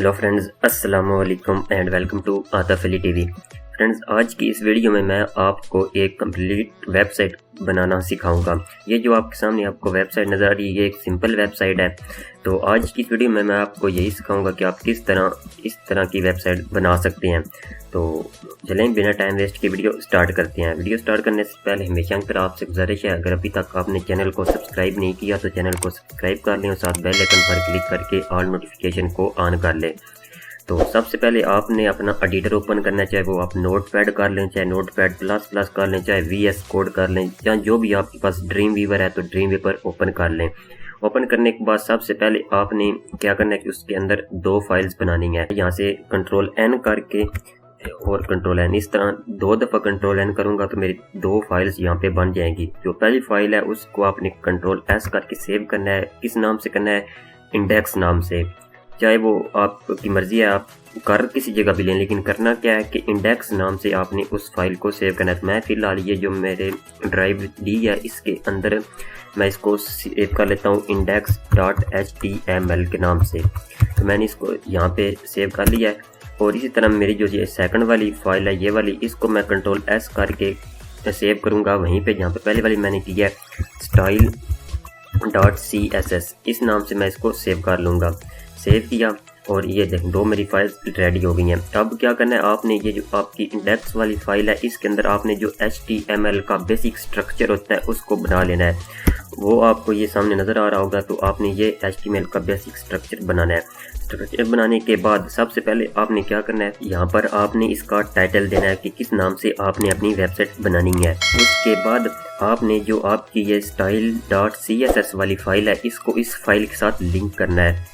Hello friends, अस्सलाम वालेकुम and welcome to Atif Ali TV. Friends, आज की इस वीडियो में मैं आपको एक कंप्लीट वेबसाइट बनाना सिखाऊंगा। ये जो आपके सामने आपको वेबसाइट नज़र आ रही है, ये एक सिंपल वेबसाइट है। तो आज की इस वीडियो में मैं आपको यही सिखाऊंगा कि आप किस तरह इस तरह की वेबसाइट बना सकते हैं। तो चलें बिना टाइम वेस्ट के वीडियो स्टार्ट करते हैं। वीडियो स्टार्ट करने से पहले हमेशा की तरह आपसे गुजारिश है, अगर अभी तक आपने चैनल को सब्सक्राइब नहीं किया तो चैनल को सब्सक्राइब कर लें और साथ बेल आइकन पर क्लिक करके ऑल नोटिफिकेशन को ऑन कर लें। तो सबसे पहले आपने अपना एडिटर ओपन करना है, चाहे वो आप नोटपैड कर लें, चाहे नोटपैड प्लस प्लस कर लें, चाहे VS कोड कर लें, या जो भी आपके पास ड्रीम वीवर है तो ड्रीम वीवर ओपन कर लें। ओपन करने के बाद सबसे पहले आपने क्या करना है कि उसके अंदर दो फाइल्स बनानी है। यहाँ से Ctrl+N करके और Ctrl+N, इस तरह 2 दफ़ा Ctrl+N करूँगा तो मेरी 2 फाइल्स यहाँ पे बन जाएंगी। जो पहली फाइल है उसको आपने Ctrl+S करके सेव करना है। किस नाम से करना है? इंडेक्स नाम से। चाहे वो आपकी मर्जी है, आप कर किसी जगह भी लें, लेकिन करना क्या है कि इंडेक्स नाम से आपने उस फाइल को सेव करना है। मैं फ़िलहाल ये जो मेरे ड्राइव डी है इसके अंदर मैं इसको सेव कर लेता हूँ index.html के नाम से। तो मैंने इसको यहाँ पे सेव कर लिया है। और इसी तरह मेरी जो ये सेकंड वाली फाइल है, ये वाली, इसको मैं Ctrl+S करके सेव करूँगा वहीं पे जहाँ पे पहले वाली मैंने किया है style.css, इस नाम से मैं इसको सेव कर लूँगा। सेव किया और ये देख 2 मेरी फाइल्स रेडी हो गई हैं। अब क्या करना है, आपने ये जो आपकी इंडेक्स वाली फाइल है इसके अंदर आपने जो HTML का बेसिक स्ट्रक्चर होता है उसको बना लेना है। वो आपको ये सामने नज़र आ रहा होगा। तो आपने ये HTML का बेसिक स्ट्रक्चर बनाना है। स्ट्रक्चर बनाने के बाद सबसे पहले आपने क्या करना है, यहाँ पर आपने इसका टाइटल देना है कि किस नाम से आपने अपनी वेबसाइट बनानी है। उसके बाद आपने जो आपकी ये style.css वाली फाइल है इसको इस फाइल के साथ लिंक करना है।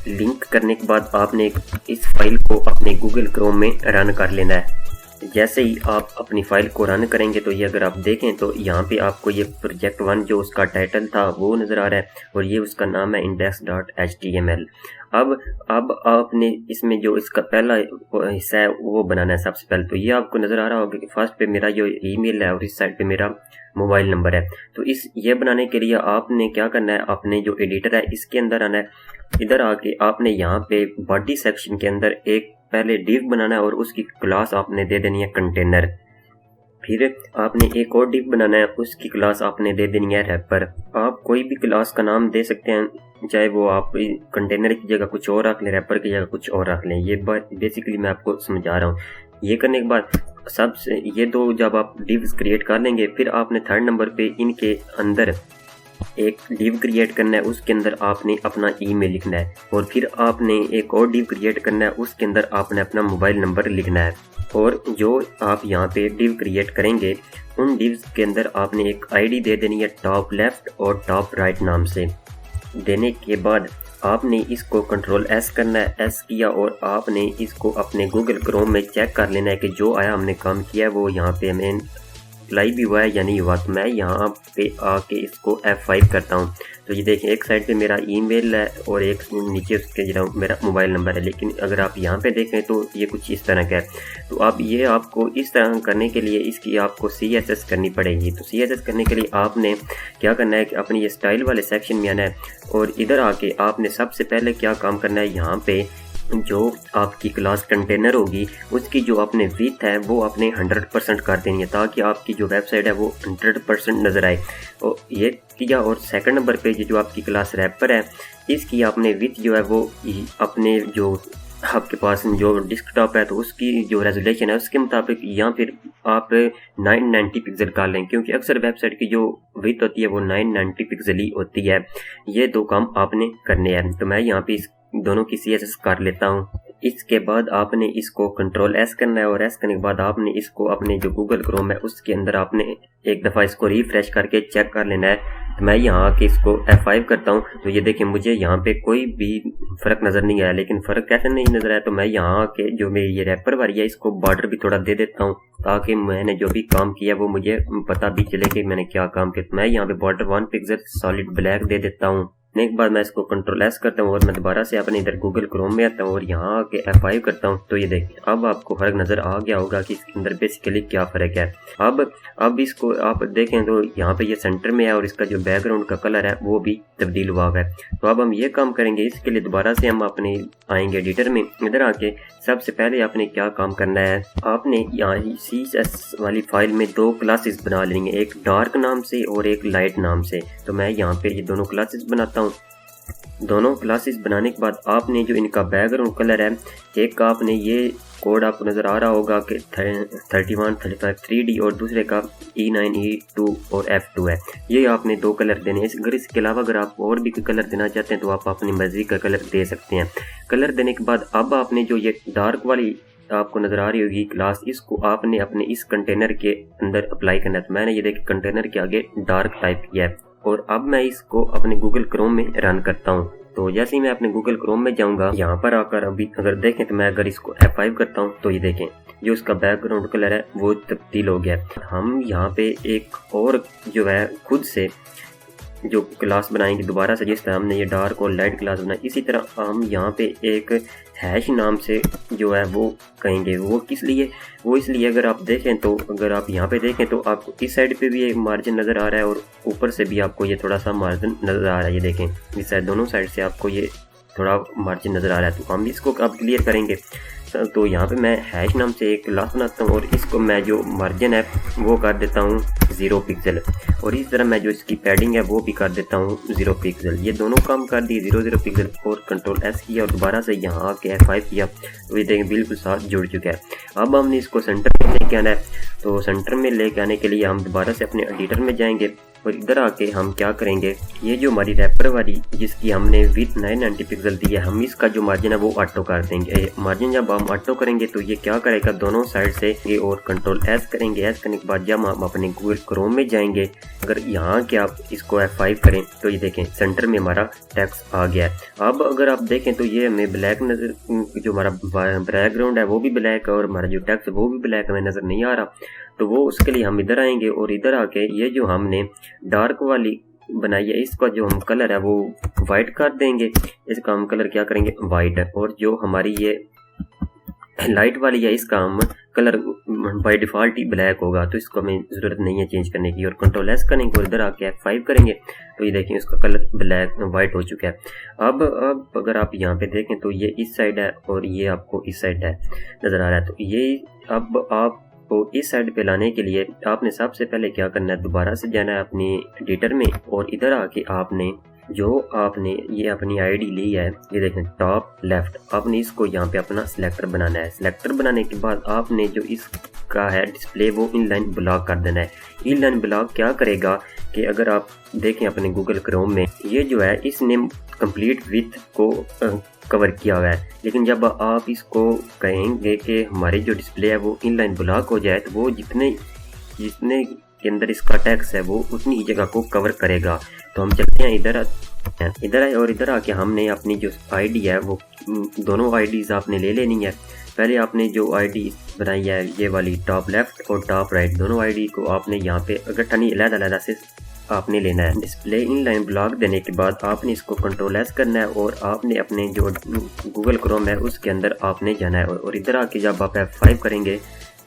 लिंक करने के बाद आपने इस फाइल को अपने गूगल क्रोम में रन कर लेना है। जैसे ही आप अपनी फाइल को रन करेंगे तो ये अगर आप देखें तो यहाँ पे आपको ये प्रोजेक्ट 1 जो उसका टाइटल था वो नज़र आ रहा है और ये उसका नाम है index.html। अब आपने इसमें जो इसका पहला हिस्सा है वो बनाना है। सबसे पहले तो ये आपको नज़र आ रहा होगा कि फर्स्ट पे मेरा जो ईमेल है और इस साइड पे मेरा मोबाइल नंबर है। तो ये बनाने के लिए आपने क्या करना है, अपने जो एडिटर है इसके अंदर आना है। इधर आके आपने यहाँ पे बॉडी सेक्शन के अंदर एक पहले डिव बनाना है और उसकी क्लास आपने दे देनी है कंटेनर। फिर आपने एक और डिव बनाना है, उसकी क्लास आपने दे देनी है रैपर। आप कोई भी क्लास का नाम दे सकते हैं, चाहे वो आप कंटेनर की जगह कुछ और रख लें, रैपर की जगह कुछ और रख लें। ये बात बेसिकली मैं आपको समझा रहा हूँ। ये करने के बाद सबसे ये 2 जब आप डिव्स क्रिएट कर लेंगे, फिर आपने 3rd नंबर पे इनके अंदर एक डिव क्रिएट करना है। उसके अंदर आपने अपना ईमेल लिखना है और फिर आपने एक और डिव क्रिएट करना है, उसके अंदर आपने अपना मोबाइल नंबर लिखना है। और जो आप यहाँ पे डिव क्रिएट करेंगे उन डिव्स के अंदर आपने एक आईडी दे देनी है टॉप लेफ्ट और टॉप राइट नाम से। देने के बाद आपने इसको Ctrl+S करना है। S किया और आपने इसको अपने गूगल क्रोम में चेक कर लेना है कि जो आया हमने काम किया है वो यहाँ पे हमें अप्लाई भी हुआ है या नहीं हुआ। तो मैं यहाँ पे आके इसको F5 करता हूँ। तो ये देखें, एक साइड पे मेरा ईमेल है और एक नीचे उसके मेरा मोबाइल नंबर है। लेकिन अगर आप यहाँ पे देखें तो ये कुछ इस तरह का है। तो अब ये आपको इस तरह करने के लिए इसकी आपको CSS करनी पड़ेगी। तो CSS करने के लिए आपने क्या करना है कि अपनी ये स्टाइल वाले सेक्शन में आना है और इधर आके आपने सबसे पहले क्या काम करना है, यहाँ पे जो आपकी क्लास कंटेनर होगी उसकी जो आपने विड्थ है वो आपने 100% कर देनी है, ताकि आपकी जो वेबसाइट है वो 100% नज़र आए। और ये किया। और 2nd नंबर पे जो आपकी क्लास रैपर है इसकी आपने विड्थ जो है वो अपने जो आपके पास जो डेस्कटॉप है तो उसकी जो रेजोल्यूशन है उसके मुताबिक, या फिर आप 990 पिक्सल कर लें, क्योंकि अक्सर वेबसाइट की जो विड्थ होती है वो 990 पिक्सल ही होती है। ये 2 काम आपने करने हैं। तो मैं यहाँ पे इस दोनों की CSS कर लेता हूँ। इसके बाद आपने इसको Ctrl+S करना है और S करने के बाद आपने इसको अपने जो गूगल क्रोम है उसके अंदर आपने एक दफ़ा इसको रिफ्रेश करके चेक कर लेना है। तो मैं यहाँ आके इसको F5 करता हूँ। तो ये देखिए, मुझे यहाँ पे कोई भी फ़र्क नज़र नहीं आया। लेकिन फ़र्क कैसे नहीं नज़र आया, तो मैं यहाँ आके जो मेरी ये रैपर वाली है इसको बॉर्डर भी थोड़ा दे देता हूँ, ताकि मैंने जो भी काम किया वो मुझे पता भी चले कि मैंने क्या काम किया। तो मैं यहाँ पे बॉर्डर 1 पिक्सल सॉलिड ब्लैक दे देता हूँ। के बाद मैं इसको कंट्रोल एस करता हूँ और मैं दोबारा से अपने इधर गूगल क्रोम में आता हूँ और यहाँ आके F5 करता हूँ। तो ये देखिए अब आपको फर्क नज़र आ गया होगा कि इसके अंदर बेसिकली क्या फ़र्क है। अब इसको आप देखें तो यहाँ पे ये सेंटर में है और इसका जो बैकग्राउंड का कलर है वो भी तब्दील हुआ है। तो अब हम ये काम करेंगे, इसके लिए दोबारा से हम अपने आएंगे एडिटर में। इधर आके सबसे पहले आपने क्या काम करना है, आपने यहाँ CSS वाली फाइल में दो क्लासेस बना लेंगे, एक डार्क नाम से और एक लाइट नाम से। तो मैं यहाँ पे ये दोनों क्लासेस बनाता हूँ। दोनों क्लासेस बनाने के बाद आपने जो इनका बैकग्राउंड कलर है, एक आपने ये कोड आपको नज़र आ रहा होगा कि 31, 35 3D और दूसरे का E9, E2 और F2 है। ये आपने दो कलर देने हैं। अगर इसके अलावा अगर आप और भी कलर देना चाहते हैं तो आप अपनी मर्जी का कलर दे सकते हैं। कलर देने के बाद अब आपने जो ये डार्क वाली आपको नज़र आ रही होगी क्लास, इसको आपने अपने इस कंटेनर के अंदर अप्लाई करना है। तो मैंने ये देखिए कंटेनर के आगे डार्क टाइप किया है और अब मैं इसको अपने गूगल क्रोम में रन करता हूँ। तो जैसे ही मैं अपने गूगल क्रोम में जाऊंगा, यहाँ पर आकर अभी अगर देखें तो मैं अगर इसको F5 करता हूँ तो ये देखें जो उसका बैकग्राउंड कलर है वो तब्दील हो गया। हम यहाँ पे एक और जो है खुद से जो क्लास बनाएंगे दोबारा से, जिस तरह हमने ये डार्क और लाइट क्लास बनाई, इसी तरह हम यहाँ पे एक हैश नाम से जो है वो कहेंगे। वो किस लिए? वो इसलिए अगर आप देखें तो, अगर आप यहाँ पे देखें तो आपको इस साइड पे भी एक मार्जिन नज़र आ रहा है और ऊपर से भी आपको ये थोड़ा सा मार्जिन नज़र आ रहा है। ये देखें इस साइड दोनों साइड से आपको ये थोड़ा मार्जिन नज़र आ रहा है। तो हम इसको अब क्लियर करेंगे। तो यहाँ पे मैं हैश नाम से एक क्लास बनाता हूँ और इसको मैं जो मार्जिन है वो कर देता हूँ 0 पिक्सल और इस तरह मैं जो इसकी पैडिंग है वो भी कर देता हूँ 0 पिक्सल। ये दोनों काम कर दिए 0 पिक्सल और कंट्रोल एस किया और दोबारा से यहाँ आके F5 किया तो ये देखें बिल्कुल साथ जुड़ चुका है। अब हमने इसको सेंटर में लेके आना है। तो सेंटर में लेके आने के लिए हम दोबारा से अपने एडिटर में जाएंगे और इधर आके हम क्या करेंगे, ये जो हमारी रैपर वाली जिसकी हमने विथ 990 पिक्सल दी है, हम इसका जो मार्जिन है वो ऑटो कर देंगे। मार्जिन जब हम ऑटो करेंगे तो ये क्या करेगा, दोनों साइड से ये और कंट्रोल एस करेंगे। एस करने के बाद जब हम अपने गूगल क्रोम में जाएंगे, अगर यहाँ के आप इसको F5 करें तो ये देखें सेंटर में हमारा टेक्स्ट आ गया है। अब अगर आप देखें तो ये हमें ब्लैक नजर, जो हमारा बैकग्राउंड है वो भी ब्लैक है और हमारा जो टेक्स्ट वो भी ब्लैक हमें नजर नहीं आ रहा। तो वो उसके लिए हम इधर आएंगे और इधर आके ये जो हमने डार्क वाली बनाई है इसका जो हम कलर है वो वाइट कर देंगे। इसका हम कलर क्या करेंगे, वाइट है। और जो हमारी ये लाइट वाली है इसका हम colour by default he black होगा, तो इसको हमें ज़रूरत नहीं है चेंज करने की। और कंट्रोल एस करेंगे और इधर आके F5 करेंगे तो ये देखिए इसका कलर ब्लैक वाइट हो चुका है। अब अगर आप यहाँ पे देखें तो ये इस साइड है और ये आपको इस साइड है नज़र आ रहा है। तो ये अब आप तो इस साइड पे लाने के लिए आपने सबसे पहले क्या करना है, दोबारा से जाना है अपनी एडिटर में और इधर आके आपने जो आपने ये अपनी आईडी ली है, ये देखें टॉप लेफ्ट, आपने इसको यहाँ पे अपना सिलेक्टर बनाना है। सिलेक्टर बनाने के बाद आपने जो इसका है डिस्प्ले वो इनलाइन ब्लॉक कर देना है। इनलाइन ब्लॉक क्या करेगा कि अगर आप देखें अपने गूगल क्रोम में ये जो है इसने कंप्लीट विथ को कवर किया हुआ है, लेकिन जब आप इसको कहेंगे कि हमारी जो डिस्प्ले है वो इनलाइन ब्लॉक हो जाए तो वो जितने के अंदर इसका टेक्स्ट है वो उतनी ही जगह को कवर करेगा। तो हम चलते हैं इधर आए और इधर आके हमने अपनी जो आईडी है वो दोनों आईडीज आपने ले लेनी है। पहले आपने जो आईडी बनाई है ये वाली टॉप लेफ्ट और टॉप राइट, दोनों आईडी को आपने यहाँ पे अगर नहीं अलग-अलग से आपने लेना है। डिस्प्ले इनलाइन ब्लॉक देने के बाद आपने इसको कंट्रोल एस करना है और आपने अपने जो गूगल क्रोम है उसके अंदर आपने जाना है और इधर आके जब आप F5 करेंगे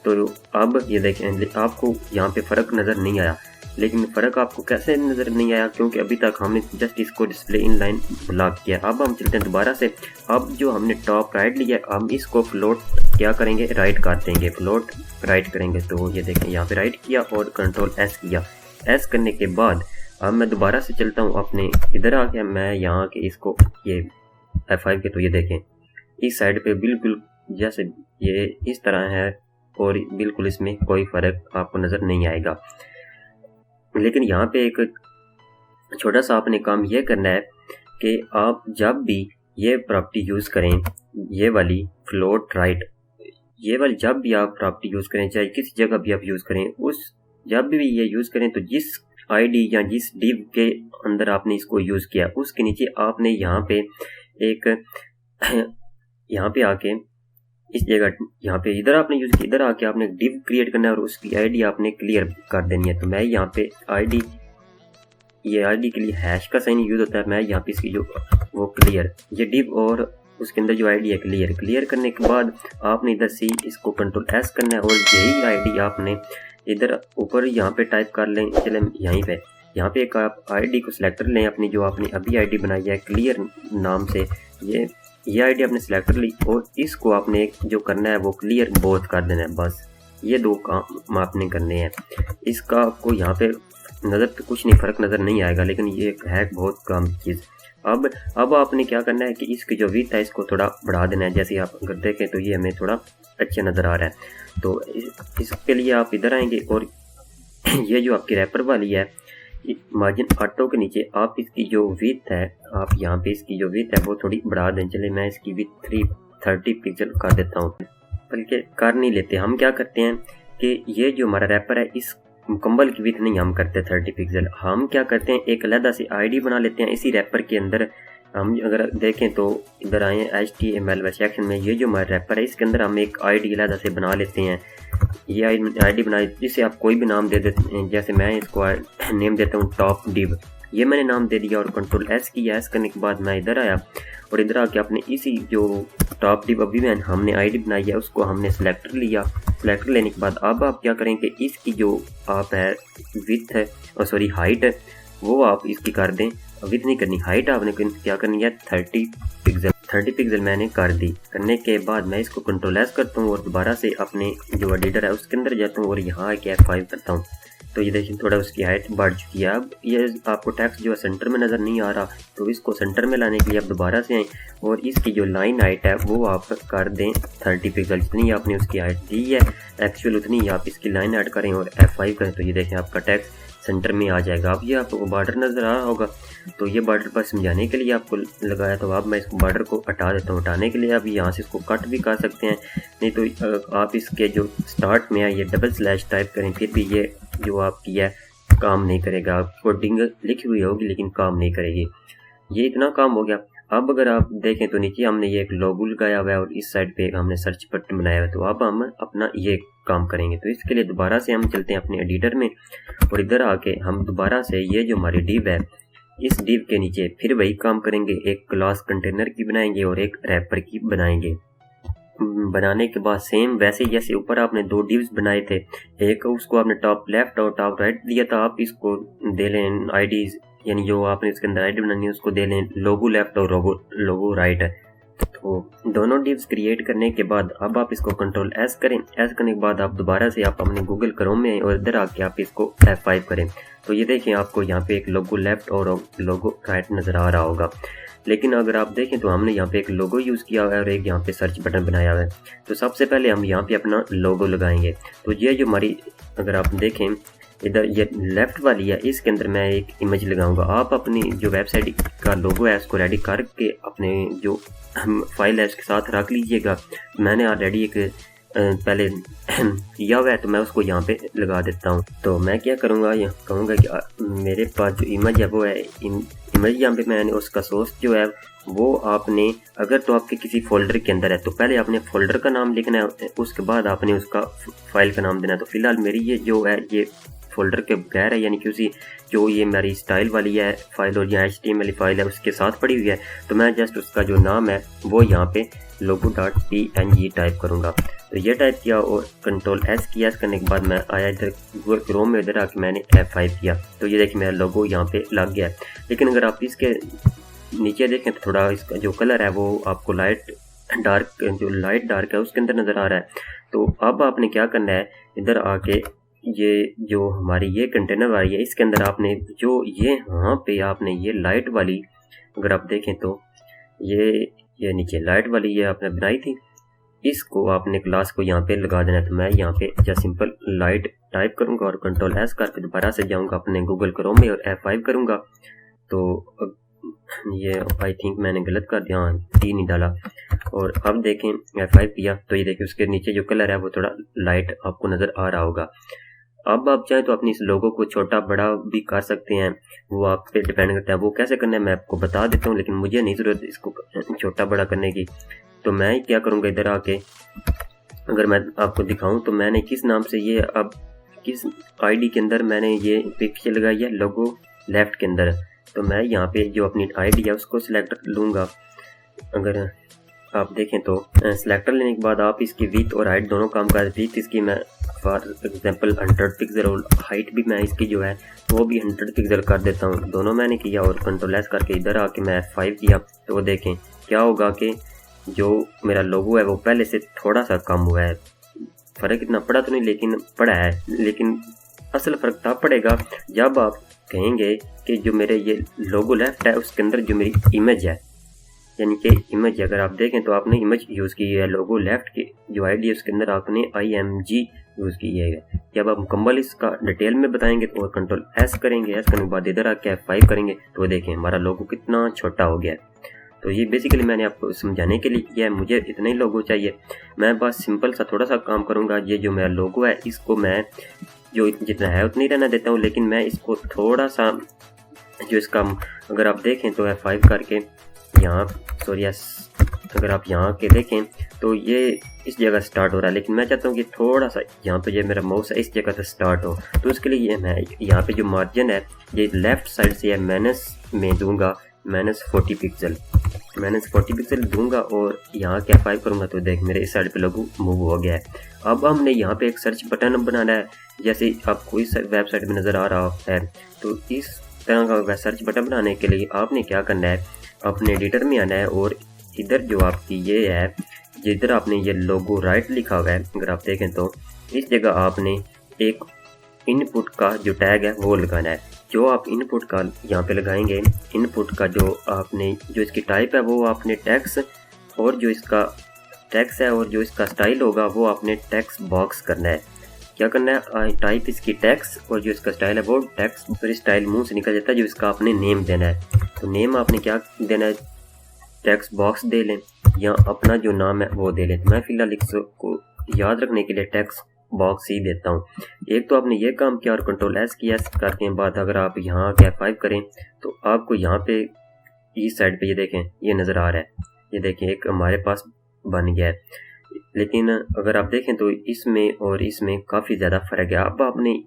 तो अब ये देखें आपको यहाँ पे फ़र्क नज़र नहीं आया। लेकिन फ़र्क आपको कैसे नज़र नहीं आया, क्योंकि अभी तक हमने जस्ट इसको डिस्प्ले इनलाइन ब्लॉक किया। अब हम चलते हैं दोबारा से। अब जो हमने टॉप राइट लिया हम इसको फ्लोट क्या करेंगे, राइट कर देंगे, फ्लोट राइट करेंगे। तो ये देखें यहाँ पे राइट किया और कंट्रोल एस किया। एस करने के बाद अब मैं दोबारा से चलता हूँ अपने इधर आके, मैं यहाँ के इसको ये F5 के, तो ये देखें इस साइड पे बिल्कुल जैसे ये इस तरह है और बिल्कुल इसमें कोई फ़र्क आपको नज़र नहीं आएगा। लेकिन यहाँ पे एक छोटा सा आपने काम ये करना है कि आप जब भी ये प्रॉपर्टी यूज़ करें, ये वाली फ्लोट राइट, ये वाली जब भी आप प्रॉपर्टी यूज़ करें, चाहे किसी जगह भी आप यूज़ करें, उस जब भी ये यूज़ करें तो जिस आईडी या जिस डिव के अंदर आपने इसको यूज़ किया उसके नीचे आपने यहाँ पे एक यहाँ पे आके इस जगह यहाँ पे इधर आपने यूज़ किया, इधर आके आपने डिव क्रिएट करना है और उसकी आईडी आपने क्लियर कर देनी है। तो मैं यहाँ पे आईडी ये आईडी के लिए हैश का साइन यूज़ होता है। मैं यहाँ पे इसकी जो वो क्लियर ये डिव और उसके अंदर जो आईडी है क्लियर करने के बाद आपने इधर से इसको कंट्रोल एस करना है और यही आईडी आपने इधर ऊपर यहाँ पे टाइप कर लें। चलें यहाँ पे एक आप आईडी को सिलेक्टर लें अपनी, जो आपने अभी आईडी बनाई है क्लियर नाम से, ये आईडी आपने सिलेक्टर ली और इसको आपने जो करना है वो क्लियर बोथ कर देना है। बस ये दो काम आपने करने हैं। इसका आपको यहाँ पे नज़र तो कुछ नहीं फ़र्क नज़र नहीं आएगा, लेकिन ये है बहुत काम की चीज़। अब आपने क्या करना है कि इसकी जो विड्थ है इसको थोड़ा बढ़ा देना है। जैसे आप अगर देखें तो ये हमें थोड़ा अच्छा नज़र आ रहा है। तो इसके लिए आप इधर आएंगे और ये जो आपकी रैपर वाली है मार्जिन ऑटो के नीचे आप इसकी जो विड्थ है, आप यहाँ पे इसकी जो विड्थ है वो थोड़ी बढ़ा दें। चले मैं इसकी विड्थ 330 पिक्सल कर देता हूँ, बल्कि कर नहीं लेते। हम क्या करते हैं कि ये जो हमारा रैपर है इस मुकम्मल की विड्थ नहीं हम करते 30 पिक्सल, हम क्या करते हैं एक अलग से आईडी बना लेते हैं इसी रैपर के अंदर। हम अगर देखें तो इधर आए HTML सेक्शन में, ये जो हमारा रैपर है इसके अंदर हम एक आईडी अलग से बना लेते हैं। ये आईडी बनाई जिसे आप कोई भी नाम दे देते हैं। जैसे मैं इसको नेम देता हूँ टॉप डिव, ये मैंने नाम दे दिया और कंट्रोल एस किया। एस करने के बाद मैं इधर आया और इधर आके अपने इसी जो टॉप डिव अभी हमने आईडी बनाई है उसको हमने सिलेक्टर लिया। सिलेक्टर लेने के बाद अब आप क्या करें कि इसकी जो आप है विड्थ है और सॉरी हाइट है वो आप इसकी कर दें। विड्थ नहीं करनी, हाइट आपने क्या करनी है 30 पिक्सल मैंने कर दी। करने के बाद मैं इसको कंट्रोल एस करता हूँ और दोबारा से अपने जो एडिटर है उसके अंदर जाता हूँ और यहाँ आके F5 करता हूँ। तो ये देखिए थोड़ा उसकी हाइट बढ़ चुकी है। अब ये आपको टेक्स्ट जो है सेंटर में नज़र नहीं आ रहा, तो इसको सेंटर में लाने के लिए आप दोबारा से आएँ और इसकी जो लाइन हाइट है वो आप कर दें 30 पिक्सल। जितनी आपने उसकी हाइट दी है एक्चुअल उतनी आप इसकी लाइन हाइट करें और F5 करें। तो ये देखें आपका टेक्स्ट सेंटर में आ जाएगा। अब ये आपको बॉर्डर नज़र आ रहा होगा, तो ये बॉर्डर पर समझाने के लिए आपको लगाया। तो अब मैं इसको बॉर्डर को हटा देता हूँ। हटाने के लिए आप यहाँ से इसको कट भी कर सकते हैं, नहीं तो आप इसके जो स्टार्ट में है ये डबल स्लैश टाइप करें, फिर भी ये जो आपकी है काम नहीं करेगा। कोडिंग लिखी हुई होगी लेकिन काम नहीं करेगी। ये इतना काम हो गया। अब अगर आप देखें तो नीचे हमने ये एक लोगो लगाया हुआ है और इस साइड पे हमने सर्च बटन बनाया हुआ है। तो अब हम अपना ये काम करेंगे। तो इसके लिए दोबारा से हम चलते हैं अपने एडिटर में और इधर आके हम दोबारा से ये जो हमारी डिव है इस डिव के नीचे फिर वही काम करेंगे। एक क्लास कंटेनर की बनाएंगे और एक रैपर की बनाएंगे। बनाने के बाद सेम वैसे जैसे ऊपर आपने दो डिव्स बनाए थे, एक उसको आपने टॉप लेफ्ट और टॉप राइट दिया था, आप इसको दे लें आईडीज, यानी जो आपने इसके अंदर आईडी बनानी है उसको दे लें लोगो लेफ्ट और लोगो राइट है। तो दोनों डिव्स क्रिएट करने के बाद अब आप इसको कंट्रोल एस करें। एस करने के बाद आप दोबारा से आप अपने गूगल क्रोम में और इधर आके आप इसको F5 करें। तो ये देखें आपको यहाँ पे एक लोगो लेफ्ट और लोगो राइट नज़र आ रहा होगा। लेकिन अगर आप देखें तो हमने यहाँ पे एक लोगो यूज़ किया हुआ है और एक यहाँ पे सर्च बटन बनाया हुआ है। तो सबसे पहले हम यहाँ पे अपना लोगो लगाएंगे। तो ये जो हमारी अगर आप देखें इधर ये लेफ्ट वाली है, इसके अंदर मैं एक इमेज लगाऊंगा। आप अपनी जो वेबसाइट का लोगो है उसको रेडी करके अपने जो फाइल है उसके साथ रख लीजिएगा। मैंने ऑलरेडी एक पहले किया हुआ है तो मैं उसको यहाँ पे लगा देता हूँ। तो मैं क्या करूँगा, यहाँ कहूँगा कि मेरे पास जो इमेज है वो है इमेज, यहाँ पे मैंने उसका सोर्स जो है वो आपने अगर तो आपके किसी फोल्डर के अंदर है तो पहले आपने फोल्डर का नाम लिखना है, उसके बाद आपने उसका फाइल का नाम देना है। तो फिलहाल मेरी ये जो है ये फोल्डर के बगैर है, यानी कि उसी जो ये मेरी स्टाइल वाली है फाइल और ये HTML फाइल है उसके साथ पड़ी हुई है। तो मैं जस्ट उसका जो नाम है वो यहाँ पे logo.png टाइप करूँगा। तो ये टाइप किया और कंट्रोल एस किया। एस करने के बाद मैं आया इधर गूगल क्रोम में, इधर आके मैंने F5 किया। तो ये देखिए मेरा लोगो यहाँ पे लग गया है। लेकिन अगर आप इसके नीचे देखें तो थोड़ा इसका जो कलर है वो आपको लाइट डार्क है उसके अंदर नज़र आ रहा है। तो अब आपने क्या करना है, इधर आके ये जो हमारी ये कंटेनर वाली है इसके अंदर आपने जो ये यहाँ पे आपने ये लाइट वाली अगर आप देखें तो ये नीचे लाइट वाली ये आपने बनाई थी, इसको आपने क्लास को यहाँ पे लगा देना है। तो मैं यहाँ पे जस्ट सिंपल लाइट टाइप करूँगा और कंट्रोल एस करके दोबारा से जाऊँगा अपने गूगल क्रोम में और F5 करूँगा। तो ये आई थिंक मैंने गलत कर दिया, 3 ही डाला। और अब देखें F5 किया तो ये देखिए उसके नीचे जो कलर है वो थोड़ा लाइट आपको नज़र आ रहा होगा। अब आप चाहें तो अपनी इस लोगो को छोटा बड़ा भी कर सकते हैं, वो आप पे डिपेंड करता है। वो कैसे करना है मैं आपको बता देता हूँ, लेकिन मुझे नहीं ज़रूरत इसको छोटा बड़ा करने की। तो मैं क्या करूँगा, इधर आके अगर मैं आपको दिखाऊँ तो मैंने किस नाम से ये अब किस आईडी के अंदर मैंने ये पिक्चर लगाई है लोगो लेफ़्ट के अंदर। तो मैं यहाँ पे जो अपनी आईडी है उसको सिलेक्ट लूँगा। अगर आप देखें तो सिलेक्टर लेने के बाद आप इसकी विड्थ और हाइट दोनों काम कर। विड्थ इसकी मैं फॉर एग्जांपल 100 पिक्सल और हाइट भी मैं इसकी जो है वो भी 100 पिक्सल कर देता हूँ। दोनों मैंने किया और कंट्रोल एस करके इधर आके मैं F5 किया। तो देखें क्या होगा कि जो मेरा लोगो है वो पहले से थोड़ा सा कम हुआ है। फ़र्क इतना पड़ा तो नहीं, लेकिन पड़ा है। लेकिन असल फ़र्क तब पड़ेगा जब आप कहेंगे कि जो मेरे ये लोगो लेफ्ट है उसके अंदर जो मेरी इमेज है, यानी कि इमेज अगर आप देखें तो आपने इमेज यूज़ की है। लोगो लेफ्ट की जो आईडी है उसके अंदर आपने IMG यूज़ की है। जब आप मुकम्मल इसका डिटेल में बताएंगे तो कंट्रोल एस करेंगे। एस करने के बाद इधर आके F5 करेंगे तो देखें हमारा लोगो कितना छोटा हो गया है। तो ये बेसिकली मैंने आपको समझाने के लिए किया है। मुझे इतना ही लोगो चाहिए। मैं बस सिंपल सा थोड़ा सा काम करूँगा। ये जो मेरा लोगो है इसको मैं जो जितना है उतना ही रहना देता हूँ, लेकिन मैं इसको थोड़ा सा जो इसका अगर आप देखें तो F5 करके यहाँ सॉरी अगर आप यहाँ के देखें तो ये इस जगह स्टार्ट हो रहा है, लेकिन मैं चाहता हूँ कि थोड़ा सा यहाँ पे जो मेरा माउस है इस जगह से स्टार्ट हो। तो उसके लिए ये मैं यहाँ पे जो मार्जिन है ये लेफ़्ट साइड से माइनस में दूंगा, -40 पिक्सल दूंगा और यहाँ क्या F5 करूँगा तो देख मेरे इस साइड पे लोगो मूव हो गया है। अब हमने यहाँ पे एक सर्च बटन बनाना है। जैसे आपको इस वेबसाइट में नज़र आ रहा है, तो इस तरह का सर्च बटन बनाने के लिए आपने क्या करना है, अपने एडिटर में आना है और इधर जो आपकी ये है जिधर आपने ये लोगो राइट लिखा हुआ है, अगर आप देखें तो इस जगह आपने एक इनपुट का जो टैग है वो लगाना है। जो आप इनपुट का यहाँ पे लगाएंगे, इनपुट का जो आपने जो इसकी टाइप है वो आपने टेक्स्ट और जो इसका टेक्स्ट है और जो इसका स्टाइल होगा वो आपने टेक्स्ट बॉक्स करना है। क्या करना है, टाइप इसकी टेक्स्ट और जो इसका स्टाइल है वो टेक्स्ट और स्टाइल मुंह से निकल जाता है। जो इसका आपने नेम देना है, तो नेम आपने क्या देना है, टेक्स्ट बॉक्स दे लें या अपना जो नाम है वो दे लें। तो मैं फिलहाल इसको याद रखने के लिए टेक्स्ट बॉक्स ही देता हूँ। एक तो आपने ये काम किया और कंट्रोल एस किया। करने के बाद अगर आप यहाँ के F5 करें तो आपको यहाँ पे इस साइड पे ये देखें ये नज़र आ रहा है। ये देखें एक हमारे पास बन गया है, लेकिन अगर आप देखें तो इसमें और इसमें काफ़ी ज़्यादा फ़र्क है। अब आपने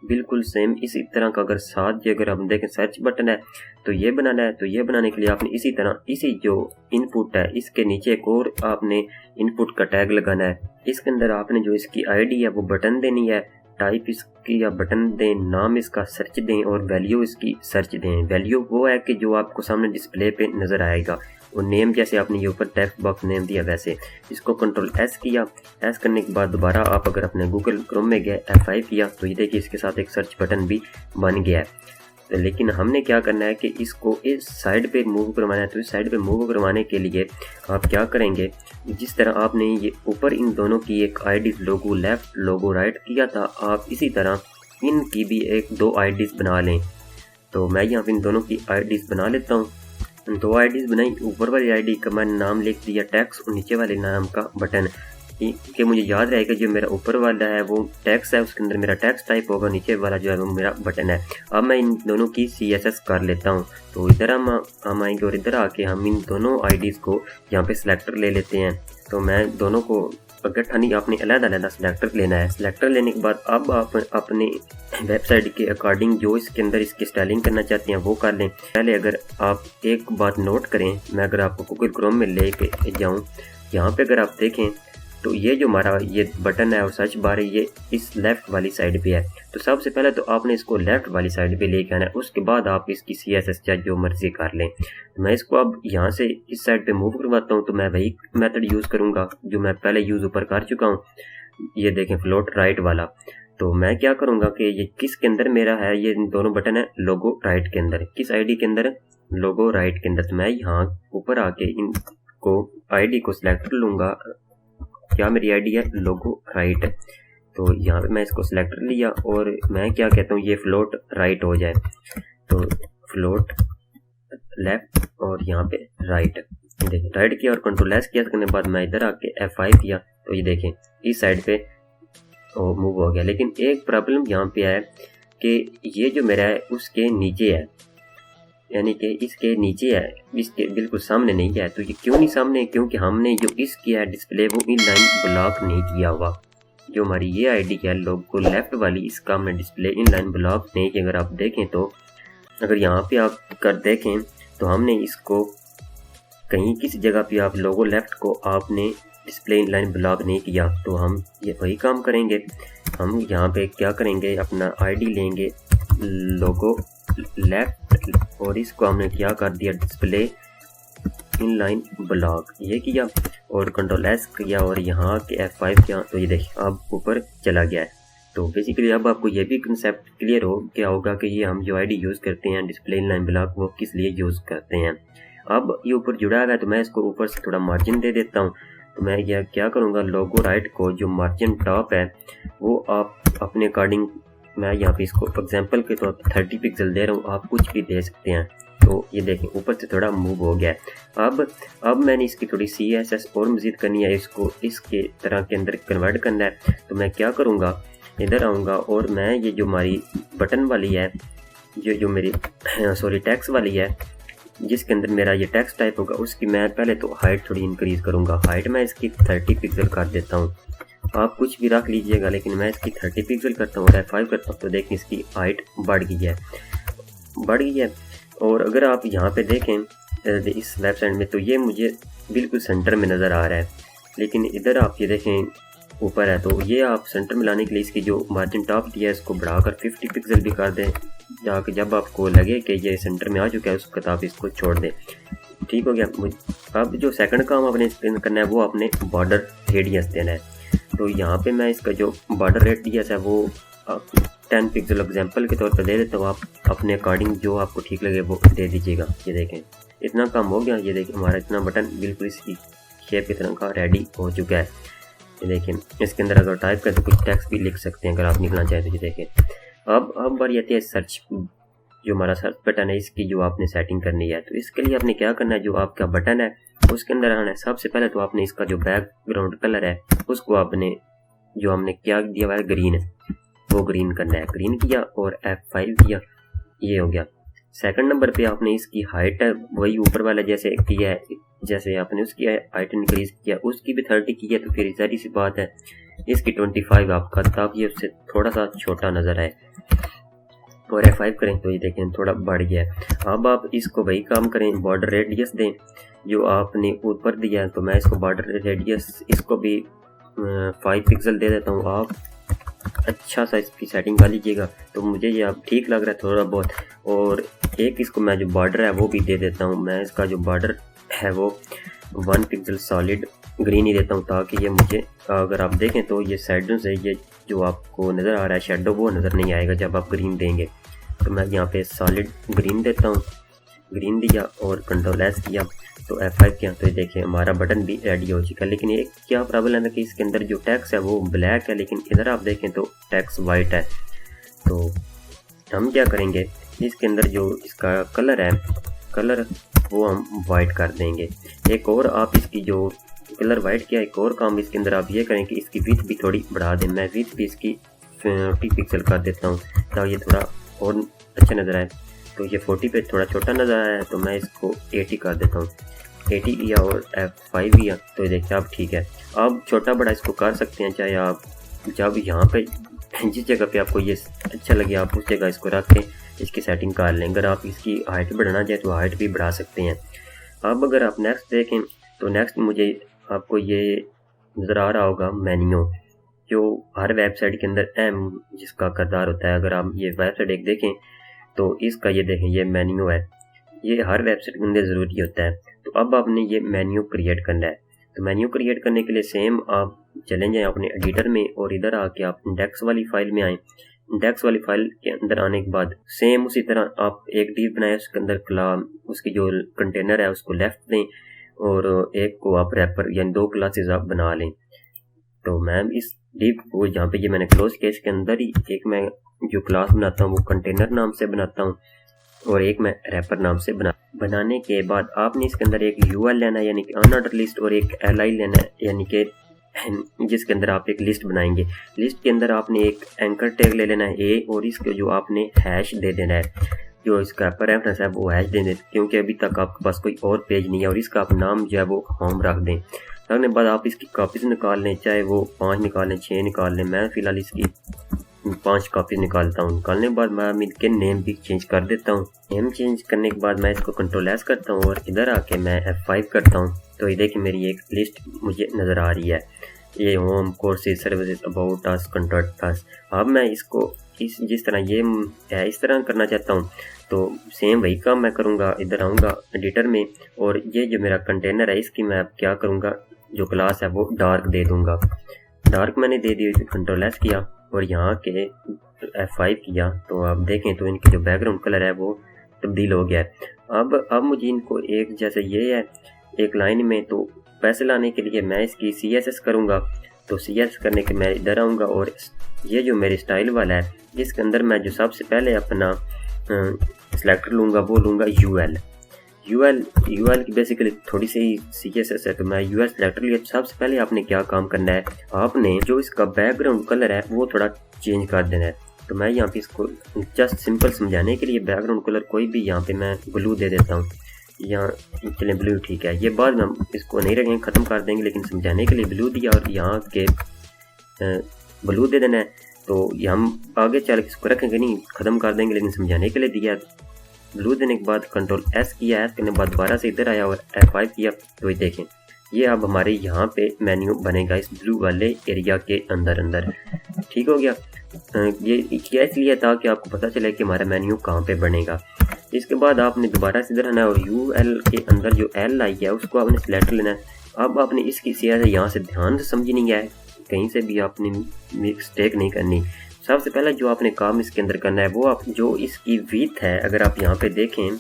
बिल्कुल सेम इसी तरह का अगर साथ जो अगर हम देखें सर्च बटन है तो ये बनाना है। तो ये बनाने के लिए आपने इसी तरह इसी जो इनपुट है इसके नीचे एक और आपने इनपुट का टैग लगाना है। इसके अंदर आपने जो इसकी आईडी है वो बटन देनी है, टाइप इसकी या बटन दें, नाम इसका सर्च दें और वैल्यू इसकी सर्च दें। वैल्यू वो है कि जो आपको सामने डिस्प्ले पे नज़र आएगा, और नेम जैसे आपने ये ऊपर टेक्स्ट बॉक्स नेम दिया वैसे। इसको कंट्रोल एस किया। एस करने के बाद दोबारा आप अगर अपने गूगल क्रोम में गए F5 किया तो ये देखिए इसके साथ एक सर्च बटन भी बन गया है। तो लेकिन हमने क्या करना है कि इसको इस साइड पे मूव करवाना है। तो इस साइड पे मूव करवाने के लिए आप क्या करेंगे, जिस तरह आपने ये ऊपर इन दोनों की एक आईडी लोगो लेफ़्ट लोगो राइट किया था, आप इसी तरह इनकी भी एक दो आईडीज़ बना लें। तो मैं यहाँ पे इन दोनों की आईडीज़ बना लेता हूँ। दो आईडीज़ बनाई। ऊपर वाली आईडी का मैंने नाम लिख दिया टैक्स और नीचे वाले नाम का बटन, कि मुझे याद रहेगा जो मेरा ऊपर वाला है वो टैक्स है, उसके अंदर मेरा टैक्स टाइप होगा, नीचे वाला जो है वो मेरा बटन है। अब मैं इन दोनों की CSS कर लेता हूँ। तो इधर हम आएंगे और इधर आके हम इन दोनों आईडीज़ को यहाँ पे सिलेक्टर ले लेते हैं। तो मैं दोनों को इकट्ठा नहीं, आपने अलग-अलग सिलेक्टर लेना है। सिलेक्टर लेने के बाद अब आप अपने वेबसाइट के अकॉर्डिंग जो इसके अंदर इसकी स्टाइलिंग करना चाहते हैं वो कर लें। पहले अगर आप एक बात नोट करें, मैं अगर आपको गूगल क्रोम में ले के जाऊँ, यहाँ पे अगर आप देखें तो ये जो हमारा ये बटन है और सर्च बार है ये इस लेफ़्ट वाली साइड पे है। तो सबसे पहले तो आपने इसको लेफ़्ट वाली साइड पे लेके आना है, उसके बाद आप इसकी CSS चाहे जो मर्जी कर लें। तो मैं इसको अब यहाँ से इस साइड पे मूव करवाता हूँ। तो मैं वही मेथड यूज़ करूँगा जो मैं पहले यूज़ ऊपर कर चुका हूँ। ये देखें फ्लोट राइट वाला। तो मैं क्या करूँगा कि ये किसके अंदर मेरा है, ये दोनों बटन है लोगो राइट के अंदर। किस आईडी के अंदर, लोगो राइट के अंदर। तो मैं यहाँ ऊपर आके इनको आईडी को सिलेक्ट कर लूँगा। क्या मेरी आईडी है लोगो राइट। तो यहाँ पे मैं इसको सिलेक्ट कर लिया और मैं क्या कहता हूँ ये फ्लोट राइट हो जाए। तो फ्लोट लेफ्ट और यहाँ पे राइट, देखिए राइट किया और कंट्रोल एस किया। करने के बाद मैं इधर आके F5 किया तो ये देखें इस साइड पे मूव हो गया। लेकिन एक प्रॉब्लम यहाँ पे है कि ये जो मेरा है उसके नीचे है, यानी कि इसके नीचे है, इसके बिल्कुल सामने नहीं है। तो ये क्यों नहीं सामने, क्योंकि हमने जो इसकी है डिस्प्ले वो इनलाइन ब्लॉक नहीं किया हुआ। जो हमारी ये आईडी है लोगो लेफ्ट वाली, इसका हमने डिस्प्ले इनलाइन ब्लॉक नहीं किया। अगर आप देखें तो अगर यहाँ पे आप कर देखें तो हमने इसको कहीं किसी जगह पे आप लोगो लेफ्ट को आपने डिस्प्ले इनलाइन ब्लॉक नहीं किया, तो हम ये वही काम करेंगे। हम यहाँ पे क्या करेंगे, अपना आईडी लेंगे लोगो लेफ्ट और इसको हमने क्या कर दिया डिस्प्ले इनलाइन ब्लॉक, ये किया और कंट्रोल एस किया और यहाँ के F5 किया, तो ये देखिए अब ऊपर चला गया है। तो बेसिकली अब आपको ये भी कंसेप्ट क्लियर हो क्या होगा कि ये हम जो आईडी यूज़ करते हैं डिस्प्ले इनलाइन ब्लॉक वो किस लिए यूज़ करते हैं। अब ये ऊपर जुड़ा हुआ है तो मैं इसको ऊपर से थोड़ा मार्जिन दे देता हूँ। तो मैं यह क्या करूँगा, लोगो राइट को जो मार्जिन टॉप है वो आप अपने अकॉर्डिंग, मैं यहाँ पे इसको एग्जांपल के तौर पर 30 पिक्सल दे रहा हूँ, आप कुछ भी दे सकते हैं। तो ये देखें ऊपर से थोड़ा मूव हो गया है। अब मैंने इसकी थोड़ी CSS और मज़ीद करनी है, इसको इसके तरह के अंदर कन्वर्ट करना है। तो मैं क्या करूँगा, इधर आऊँगा और मैं ये जो हमारी बटन वाली है, जो मेरी टेक्स्ट वाली है जिसके अंदर मेरा ये टेक्स्ट टाइप होगा, उसकी मैं पहले तो हाइट थोड़ी इंक्रीज़ करूँगा। हाइट मैं इसकी 30 पिक्सल कर देता हूँ, आप कुछ भी रख लीजिएगा, लेकिन मैं इसकी 30 पिक्सल करता हूँ और F5 करता हूँ। तो देखिए इसकी हाइट बढ़ गई है। और अगर आप यहाँ पे देखें इस वेबसाइट में तो ये मुझे बिल्कुल सेंटर में नज़र आ रहा है, लेकिन इधर आप ये देखें ऊपर है। तो ये आप सेंटर में लाने के लिए इसकी जो मार्जिन टॉप दिया है इसको बढ़ाकर 50 पिक्सल भी कर दें, ताकि जब आपको लगे कि ये सेंटर में आ चुका है उसको आप इसको छोड़ दें। ठीक हो गया। अब जो सेकंड काम आपने इसके करना है वो अपने बॉर्डर रेडियस देना है। तो यहाँ पे मैं इसका जो बॉर्डर रेडियस है वो 10 पिक्सल एग्जांपल के तौर पर दे देता हूँ, आप अपने अकॉर्डिंग जो आपको ठीक लगे वो दे दीजिएगा। ये देखें इतना काम हो गया। ये देखें हमारा इतना बटन बिल्कुल इसकी शेप की तरह का रेडी हो चुका है। ये देखें इसके अंदर अगर टाइप करें तो कुछ टेक्स्ट भी लिख सकते हैं अगर आप लिखना चाहें तो। ये देखें अब बारी आती है सर्च, जो हमारा सर्च बटन है इसकी जो आपने सेटिंग करनी है। तो इसके लिए आपने क्या करना है, जो आपका बटन है उसके अंदर आना है। सबसे पहले तो आपने इसका जो बैकग्राउंड कलर है उसको आपने जो हमने क्या दिया हुआ है ग्रीन, वो ग्रीन करना है। ग्रीन किया और F5 किया, ये हो गया। सेकंड नंबर पे आपने इसकी हाइट है वही ऊपर वाला जैसे किया है, जैसे आपने उसकी हाइट इंक्रीज किया उसकी भी 30 की है, तो फिर सारी सी बात है इसकी 25 आपका, तब ये उससे थोड़ा सा छोटा नज़र आए। और F5 करें तो ये देखें थोड़ा बढ़ गया है। अब आप इसको वही काम करें, बॉर्डर रेडियस दें जो आपने ऊपर दिया है। तो मैं इसको बॉर्डर रेडियस इसको भी 5 पिक्सल दे देता हूँ। आप अच्छा सा इसकी सेटिंग कर लीजिएगा। तो मुझे ये अब ठीक लग रहा है थोड़ा बहुत। और एक इसको मैं जो बॉर्डर है वो भी दे देता हूँ। मैं इसका जो बॉर्डर है वो 1 पिक्सल सॉलिड ग्रीन ही देता हूँ, ताकि ये मुझे अगर आप देखें तो ये साइडों से ये जो आपको नज़र आ रहा है शेडो वो नज़र नहीं आएगा जब आप ग्रीन देंगे। तो मैं यहाँ पे सॉलिड ग्रीन देता हूँ, ग्रीन दिया और कंट्रोल एस किया तो F5 किया। तो ये देखिए हमारा बटन भी रेडी हो चुका है। लेकिन ये क्या प्रॉब्लम है कि इसके अंदर जो टेक्स्ट है वो ब्लैक है, लेकिन इधर आप देखें तो टेक्स्ट वाइट है। तो हम क्या करेंगे, इसके अंदर जो इसका कलर वो हम वाइट कर देंगे। एक और आप इसकी जो कलर वाइट किया, एक और काम इसके अंदर आप ये करें कि इसकी विड्थ भी थोड़ी बढ़ा दें। मैं विड्थ भी इसकी 40 पिक्सल कर देता हूँ ताकि ये थोड़ा और अच्छा नज़र आए। तो ये 40 पे थोड़ा छोटा नज़र आया है तो मैं इसको 80 कर देता हूँ। 80 किया और F5 किया तो ये देखिए आप ठीक है। आप छोटा बड़ा इसको कर सकते हैं, चाहे आप जब यहाँ पे जिस जगह पे आपको ये अच्छा लगे आप उस जगह इसको रख के इसकी सेटिंग कर लें। अगर आप इसकी हाइट बढ़ाना चाहें तो हाइट भी बढ़ा सकते हैं। अब अगर आप नेक्स्ट देखें तो नेक्स्ट मुझे आपको ये नज़र आ रहा होगा मेन्यू, जो हर वेबसाइट के अंदर अहम जिसका किरदार होता है। अगर आप ये वेबसाइट एक देखें तो इसका ये देखें ये मेन्यू है, ये हर वेबसाइट के अंदर ज़रूरी होता है। तो अब आपने ये मेन्यू क्रिएट करना है। तो मेन्यू क्रिएट करने के लिए सेम आप चलें जाएँ अपने एडिटर में और इधर आके आप इंडेक्स वाली फाइल में आएँ। इंडेक्स वाली फाइल के अंदर आने के बाद सेम उसी तरह आप एक डिव बनाए, उसके अंदर क्लास उसकी जो कंटेनर है उसको लेफ्ट दें और एक को आप रैपर यानी 2 क्लासेस आप बना लें। तो मैं इस डिव को जहाँ पे ये मैंने क्लोज किया इसके अंदर ही एक मैं जो क्लास बनाता हूँ वो कंटेनर नाम से बनाता हूँ और एक मैं रैपर नाम से बनाने के बाद आपने इसके अंदर एक UL लेना है यानी कि अनऑर्डर लिस्ट और एक LI लेना है यानी कि जिसके अंदर आप एक लिस्ट बनाएंगे। लिस्ट के अंदर आपने एक एंकर टैग ले लेना है A और इसके जो आपने हैश दे देना है, जो इसका रेफरेंस है वो हैश दे दें क्योंकि अभी तक आपके पास कोई और पेज नहीं है। और इसका आप नाम जो है वो होम रख दें। रखने के बाद आप इसकी कॉपीज निकाल लें, चाहे वो 5 निकाल लें 6 निकाल लें। मैं फ़िलहाल इसकी 5 कॉपी निकालता हूँ। निकालने के बाद मैं इनके नेम भी चेंज कर देता हूँ। नेम चेंज करने के बाद मैं इसको कंट्रोल एस करता हूँ और इधर आके मैं F5 करता हूँ। तो ये देखिए मेरी एक लिस्ट मुझे नज़र आ रही है, ये home, courses, services, about us, contact us. अब मैं इसको जिस तरह ये है इस तरह करना चाहता हूँ, तो सेम वही काम मैं करूँगा। इधर आऊँगा एडिटर में और ये जो मेरा कंटेनर है इसकी मैं अब क्या करूँगा, जो क्लास है वो डार्क दे दूँगा। डार्क मैंने दे दी, कंट्रोल एस किया और यहाँ के F5 किया, तो आप देखें तो इनके जो बैकग्राउंड कलर है वो तब्दील हो गया है। अब मुझे इनको एक जैसे ये है एक लाइन में, तो पैसे लाने के लिए मैं इसकी CSS करूँगा। तो CSS करने के मैं इधर आऊँगा और ये जो मेरी स्टाइल वाला है इसके अंदर मैं जो सबसे पहले अपना सिलेक्टर लूँगा वो लूँगा UL की बेसिकली थोड़ी सी CSS है, तो मैं UL सिलेक्टर लिया। सबसे पहले आपने क्या काम करना है, आपने जो इसका बैकग्राउंड कलर है वो थोड़ा चेंज कर देना है। तो मैं यहाँ पे इसको जस्ट सिंपल समझाने के लिए बैकग्राउंड कलर कोई भी यहाँ पे मैं ब्लू दे देता हूँ। यहाँ चलें ब्लू ठीक है, ये बाद में हम इसको नहीं रखेंगे, ख़त्म कर देंगे, लेकिन समझाने के लिए ब्लू दिया और यहाँ के ब्लू दे देना है। तो ये हम आगे चल के इसको रखेंगे नहीं, ख़त्म कर देंगे, लेकिन समझाने के लिए दिया। ब्लू देने के बाद कंट्रोल एस किया, एस करने के बाद दोबारा से इधर आया और F5 किया। तो ये देखें ये अब हमारे यहाँ पे मेन्यू बनेगा इस ब्लू वाले एरिया के अंदर। ठीक हो गया। ये किया इसलिए ताकि आपको पता चले कि हमारा मेन्यू कहाँ पे बनेगा। इसके बाद आपने दोबारा से इधर आना है और UL के अंदर जो L आई है उसको आपने सिलेक्ट लेना है। अब आपने इसकी CSS यहाँ से ध्यान से समझनी है, कहीं से भी आपने मिस्टेक नहीं करनी। सबसे पहले जो आपने काम इसके अंदर करना है वो आप जो इसकी विड्थ है, अगर आप यहाँ पे देखें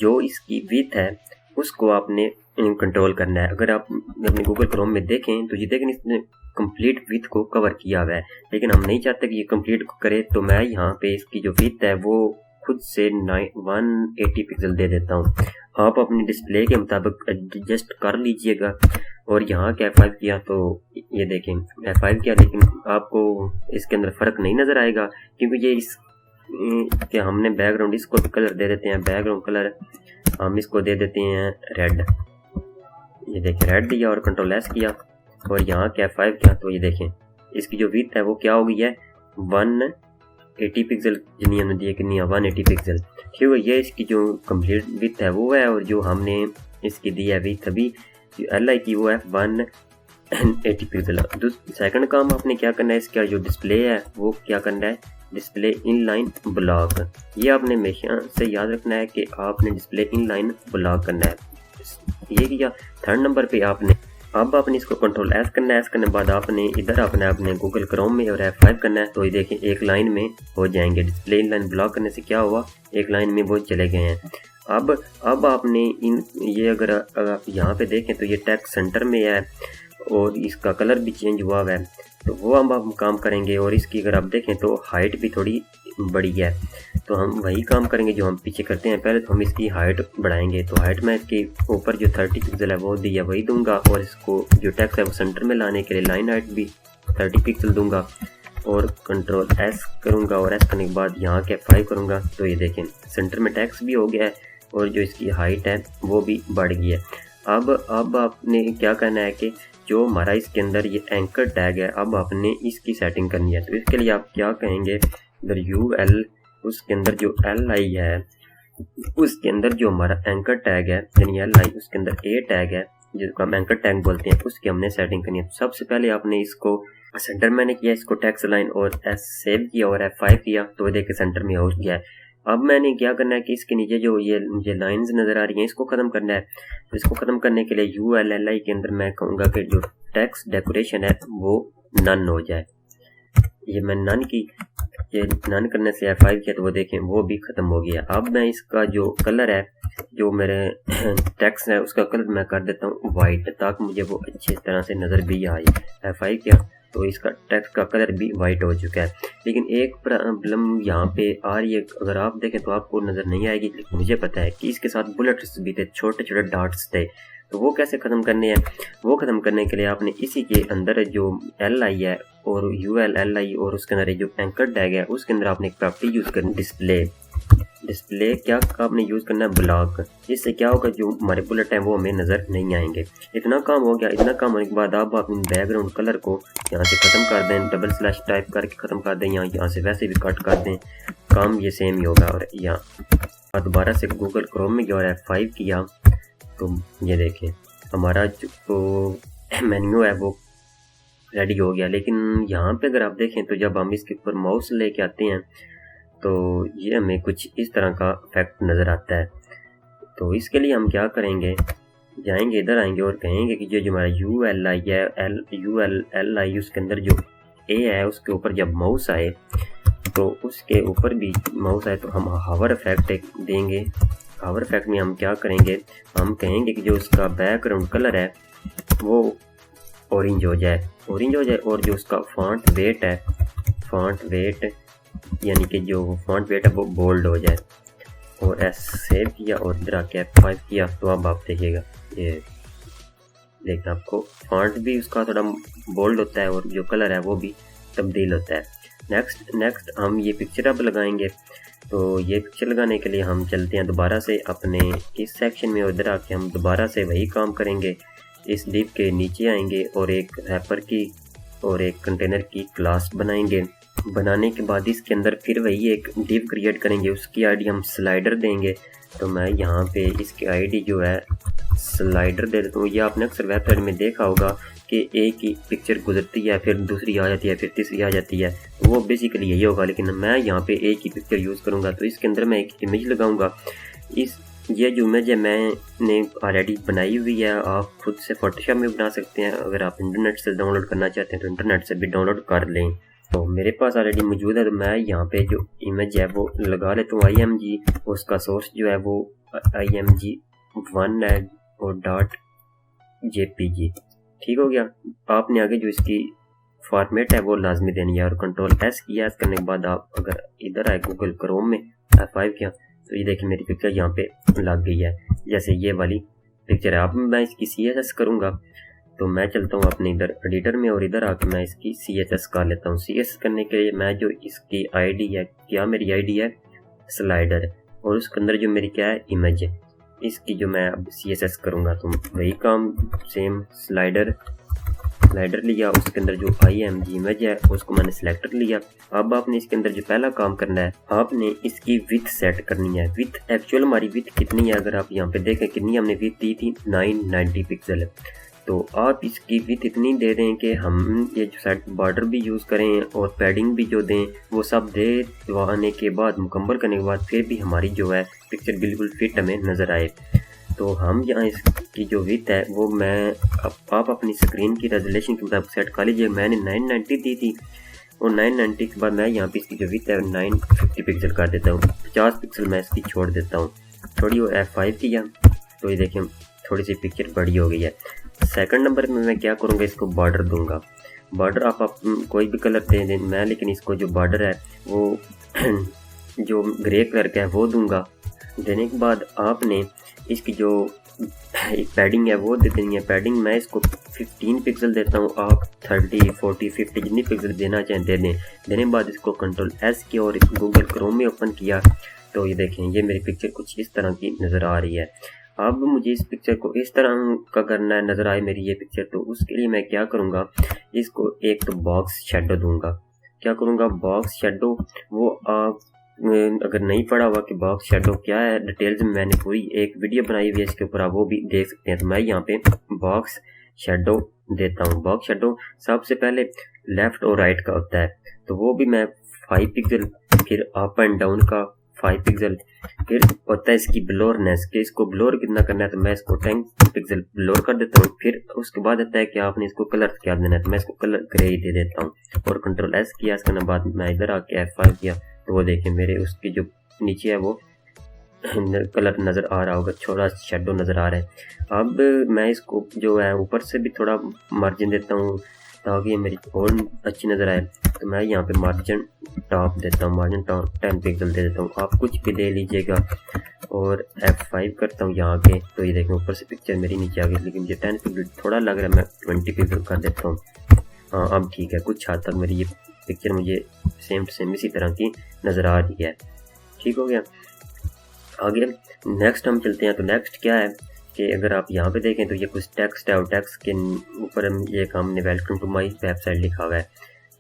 जो इसकी विड्थ है उसको आपने कंट्रोल करना है। अगर आप अपने गूगल क्रोम में देखें तो ये देखें इसने कंप्लीट विड्थ को कवर किया हुआ है, लेकिन हम नहीं चाहते कि ये कंप्लीट करे। तो मैं यहाँ पे इसकी जो विड्थ है वो खुद से 180 पिक्सल दे देता हूँ। आप अपनी डिस्प्ले के मुताबिक एडजस्ट कर लीजिएगा। और यहाँ के F5 किया तो ये देखें F5 किया, लेकिन आपको इसके अंदर फ़र्क नहीं नज़र आएगा क्योंकि ये इस के हमने बैकग्राउंड इसको कलर दे देते हैं। बैकग्राउंड कलर हम इसको दे देते हैं रेड। ये देखें रेड दिया और कंट्रोल एस किया और यहाँ के F5 किया, तो ये देखें इसकी जो विड्थ है वो क्या हो गई है 180 पिक्सल, जितनी हमने दिया कितनी है 180 पिक्सल। ठीक है, ये इसकी जो कंप्लीट विड्थ है वो है, और जो हमने इसकी दी है विड्थ अभी LI की वो है 180 पिक्सल। सेकंड काम आपने क्या करना है, इसका जो डिस्प्ले है वो क्या करना है, डिस्प्ले इनलाइन ब्लॉक। ये आपने हमेशा से याद रखना है कि आपने डिस्प्ले इनलाइन ब्लॉक करना है। ये किया। थर्ड नंबर पे अब आपने इसको कंट्रोल एस करना है। एस करने के बाद आपने इधर अपने गूगल क्रोम में और F5 करना है। तो ये देखें एक लाइन में हो जाएंगे। डिस्प्ले इनलाइन ब्लॉक करने से क्या हुआ, एक लाइन में वो चले गए हैं। अब आपने ये अगर आप यहाँ पे देखें तो ये टेक्स्ट सेंटर में है और इसका कलर भी चेंज हुआ है, तो वो हम काम करेंगे। और इसकी अगर आप देखें तो हाइट भी थोड़ी बड़ी है, तो हम वही काम करेंगे जो हम पीछे करते हैं। पहले तो हम इसकी हाइट बढ़ाएंगे, तो हाइट में इसके ऊपर जो 30 पिक्सल है वो दिया वही दूंगा, और इसको जो टेक्स्ट है वो सेंटर में लाने के लिए लाइन हाइट भी 30 पिक्सल दूंगा और कंट्रोल एस करूंगा। और एस करने के बाद यहाँ के 5 करूंगा, तो ये देखें सेंटर में टेक्स्ट भी हो गया है और जो इसकी हाइट है वो भी बढ़ गई है। अब आपने क्या करना है कि जो हमारा इसके अंदर ये एंकर टैग है, अब आपने इसकी सेटिंग करनी है। तो इसके लिए आप क्या कहेंगे, इधर UL उसके अंदर जो LI है उसके अंदर जो हमारा एंकर टैग है यानी LI उसके अंदर A टैग है जिसको हम एंकर टैग बोलते हैं, उसकी हमने सेटिंग करनी है। तो सबसे पहले आपने इसको सेंटर मैंने किया, इसको टेक्स्ट लाइन और S सेव किया और F5 किया, तो देखिए सेंटर में हो गया है। अब मैंने क्या करना है कि इसके नीचे जो ये मुझे लाइंस नज़र आ रही हैं इसको ख़त्म करना है। तो इसको ख़त्म करने के लिए ULLI के अंदर मैं कहूँगा कि जो टेक्स्ट डेकोरेशन है वो नन हो जाए। ये मैं नन की, ये नन करने से F5 किया तो वो देखें वो भी ख़त्म हो गया। अब मैं इसका जो कलर है जो मेरे टेक्स्ट है उसका कलर मैं कर देता हूँ वाइट, ताकि मुझे वो अच्छी तरह से नज़र भी आए। F5 किया तो इसका टेक्स्ट का कलर भी वाइट हो चुका है। लेकिन एक प्रॉब्लम यहाँ पे आ रही है, अगर आप देखें तो आपको नज़र नहीं आएगी, लेकिन मुझे पता है कि इसके साथ बुलेट्स भी थे, छोटे छोटे डॉट्स थे। तो वो कैसे ख़त्म करने हैं, वो ख़त्म करने के लिए आपने इसी के अंदर जो LI है और ULLI और उसके अंदर जो एंकर टैग है उसके अंदर आपने एक प्रॉपर्टी यूज़ करनी, डिस्प्ले क्या का आपने यूज़ करना है ब्लॉक। इससे क्या होगा, जो हमारे बुलेट हैं वो हमें नज़र नहीं आएंगे। इतना काम हो गया। इतना काम होने के बाद आप अपने बैकग्राउंड कलर को यहाँ से ख़त्म कर दें, डबल स्लैश टाइप करके ख़त्म कर दें, यहाँ से वैसे भी कट कर दें, काम ये सेम ही होगा। और यहाँ दोबारा से गूगल क्रोम में गया और F5 किया तो ये देखें हमारा जो मेन्यू है वो रेडी हो गया। लेकिन यहाँ पे अगर आप देखें तो जब हम इसके ऊपर माउस लेके आते हैं तो ये हमें कुछ इस तरह का इफेक्ट नज़र आता है। तो इसके लिए हम क्या करेंगे, जाएंगे इधर आएंगे और कहेंगे कि जो हमारा ULI है, ULI उसके अंदर जो A है उसके ऊपर जब माउस आए तो उसके ऊपर भी माउस आए तो हम हावर इफेक्ट देंगे। हावर इफेक्ट में हम क्या करेंगे, हम कहेंगे कि जो उसका बैकग्राउंड कलर है वो ऑरेंज हो जाए और जो उसका फॉन्ट वेट है, फॉन्ट वेट यानी कि जो फॉन्ट वेट है वो बोल्ड हो जाए। और ऐसे सेव किया और इधर आके F5 किया तो अब आप देखिएगा ये देखना आपको फॉन्ट भी उसका थोड़ा बोल्ड होता है और जो कलर है वो भी तब्दील होता है। नेक्स्ट हम ये पिक्चर अब लगाएंगे। तो ये पिक्चर लगाने के लिए हम चलते हैं दोबारा से अपने इस सेक्शन में, उधर आके हम दोबारा से वही काम करेंगे। इस डिव के नीचे आएंगे और एक रैपर की और एक कंटेनर की क्लास बनाएंगे। बनाने के बाद इसके अंदर फिर वही एक डिव क्रिएट करेंगे, उसकी आईडी हम स्लाइडर देंगे। तो मैं यहाँ पे इसकी आईडी जो है स्लाइडर दे देता हूँ। ये आपने अक्सर वेबसाइट में देखा होगा कि एक ही पिक्चर गुजरती है फिर दूसरी आ जाती है फिर तीसरी आ जाती है, वो बेसिकली यही होगा। लेकिन मैं यहाँ पे एक ही पिक्चर यूज़ करूँगा। तो इसके अंदर मैं एक इमेज लगाऊंगा। ये जो इमेज है मैंने ऑलरेडी बनाई हुई है, आप खुद से फोटोशॉप में बना सकते हैं। अगर आप इंटरनेट से डाउनलोड करना चाहते हैं तो इंटरनेट से भी डाउनलोड कर लें। तो मेरे पास ऑलरेडी मौजूद है तो मैं यहाँ पे जो इमेज है वो लगा लेता हूँ IMG। उसका सोर्स जो है वो IMG1 है और .jpg। ठीक हो गया। आपने आगे जो इसकी फॉर्मेट है वो लाजमी देनी है और Ctrl+S किया। इस करने के बाद आप अगर इधर आए गूगल क्रोम में F5 किया तो ये देखिए मेरी पिक्चर यहाँ पे लग गई है, जैसे ये वाली पिक्चर है। अब मैं इसकी CSS करूँगा तो मैं चलता हूँ अपने इधर एडिटर में और इधर आके मैं इसकी CSS कर लेता हूँ। CSS करने के लिए मैं जो इसकी आईडी है, क्या मेरी आईडी है स्लाइडर, और उसके अंदर जो मेरी क्या है इमेज है, इसकी जो मैं अब CSS करूँगा तो वही काम सेम स्लाइडर लिया, उसके अंदर जो IMG इमेज है उसको मैंने सिलेक्टर लिया। अब आपने इसके अंदर जो पहला काम करना है, आपने इसकी विथ सेट करनी है। विथ एक्चुअल हमारी विथ कितनी है, अगर आप यहाँ पे देखें कितनी हमने विथ दी थी 990 पिक्सल। तो आप इसकी विथ इतनी दे दें कि हम ये जो साइड बॉर्डर भी यूज़ करें और पैडिंग भी जो दें वो सब दे के बाद मुकम्मल करने के बाद फिर भी हमारी जो है पिक्चर बिल्कुल फिट हमें नज़र आए। तो हम यहाँ इसकी जो विथ है वो मैं आप अपनी स्क्रीन की रेजोल्यूशन के मुताबिक सेट कर लीजिए। मैंने 990 दी थी और 990 के बाद मैं यहाँ पे इसकी जो विथ है 950 पिक्सल कर देता हूँ। 50 पिक्सल मैं इसकी छोड़ देता हूँ। थोड़ी वो F5 किया तो ये देखिए थोड़ी सी पिक्चर बड़ी हो गई है। सेकंड नंबर में मैं क्या करूँगा, इसको बॉर्डर दूंगा। बॉर्डर आप कोई भी कलर दे दें, मैं लेकिन इसको जो बॉर्डर है वो जो ग्रे कलर का है वो दूंगा। देने के बाद आपने इसकी जो पैडिंग है वो दे देनी है। पैडिंग मैं इसको 15 पिक्सल देता हूँ, आप 30, 40, 50 जितनी पिक्सल देना चाहें दे दें। देने के बाद इसको Ctrl+S किया और गूगल क्रोम में ओपन किया तो ये देखें ये मेरी पिक्चर कुछ इस तरह की नज़र आ रही है। अब मुझे इस पिक्चर को इस तरह का करना है, नज़र आए मेरी ये पिक्चर, तो उसके लिए मैं क्या करूँगा, इसको एक तो बॉक्स शेडो दूंगा। क्या करूँगा, बॉक्स शेडो, वो आप अगर नहीं पढ़ा हुआ कि बॉक्स शेडो क्या है, डिटेल्स में मैंने पूरी एक वीडियो बनाई हुई है इसके ऊपर, आप वो भी देख सकते हैं। तो मैं यहाँ पे बॉक्स शेडो देता हूँ। बॉक्स शेडो सबसे पहले लेफ्ट और राइट का होता है, तो वो भी मैं 5 पिक्सल, फिर अप एंड डाउन का 5 पिक्सल, फिर होता है इसकी ब्लोरनेस कि इसको ब्लोर कितना करना है, तो मैं इसको 10 पिक्सल ब्लोर कर देता हूँ। फिर उसके बाद आता है कि आपने इसको कलर क्या देना है, तो मैं इसको कलर ग्रे ही दे देता हूँ और Ctrl+S किया। इसके बाद मैं इधर आके F5 किया तो वो देखिए मेरे उसकी जो नीचे है वो कलर नज़र आ रहा होगा, छोटा शेडो नज़र आ रहा है। अब मैं इसको जो है ऊपर से भी थोड़ा मार्जिन देता हूँ ताकि ये मेरी और अच्छी नज़र आए। तो मैं यहाँ पे मार्जिन टॉप देता हूँ, मार्जिन टॉप 10 पिक्सल दे देता हूँ, आप कुछ भी दे लीजिएगा। और F5 करता हूँ यहाँ पे तो ये देखें ऊपर से पिक्चर मेरी नीचे आ गई, लेकिन मुझे 10 पिक्सल थोड़ा लग रहा है, मैं 20 पिक्सल कर देता हूँ। हाँ अब ठीक है, कुछ हद तक मेरी ये पिक्चर मुझे सेम टू सेम इसी तरह की नज़र आ रही है। ठीक हो गया। आगे नेक्स्ट हम चलते हैं। तो नेक्स्ट क्या है कि अगर आप यहाँ पे देखें तो ये कुछ टेक्स्ट है और टेक्स्ट के ऊपर ये काम ने वेलकम टू माई वेबसाइट लिखा हुआ है।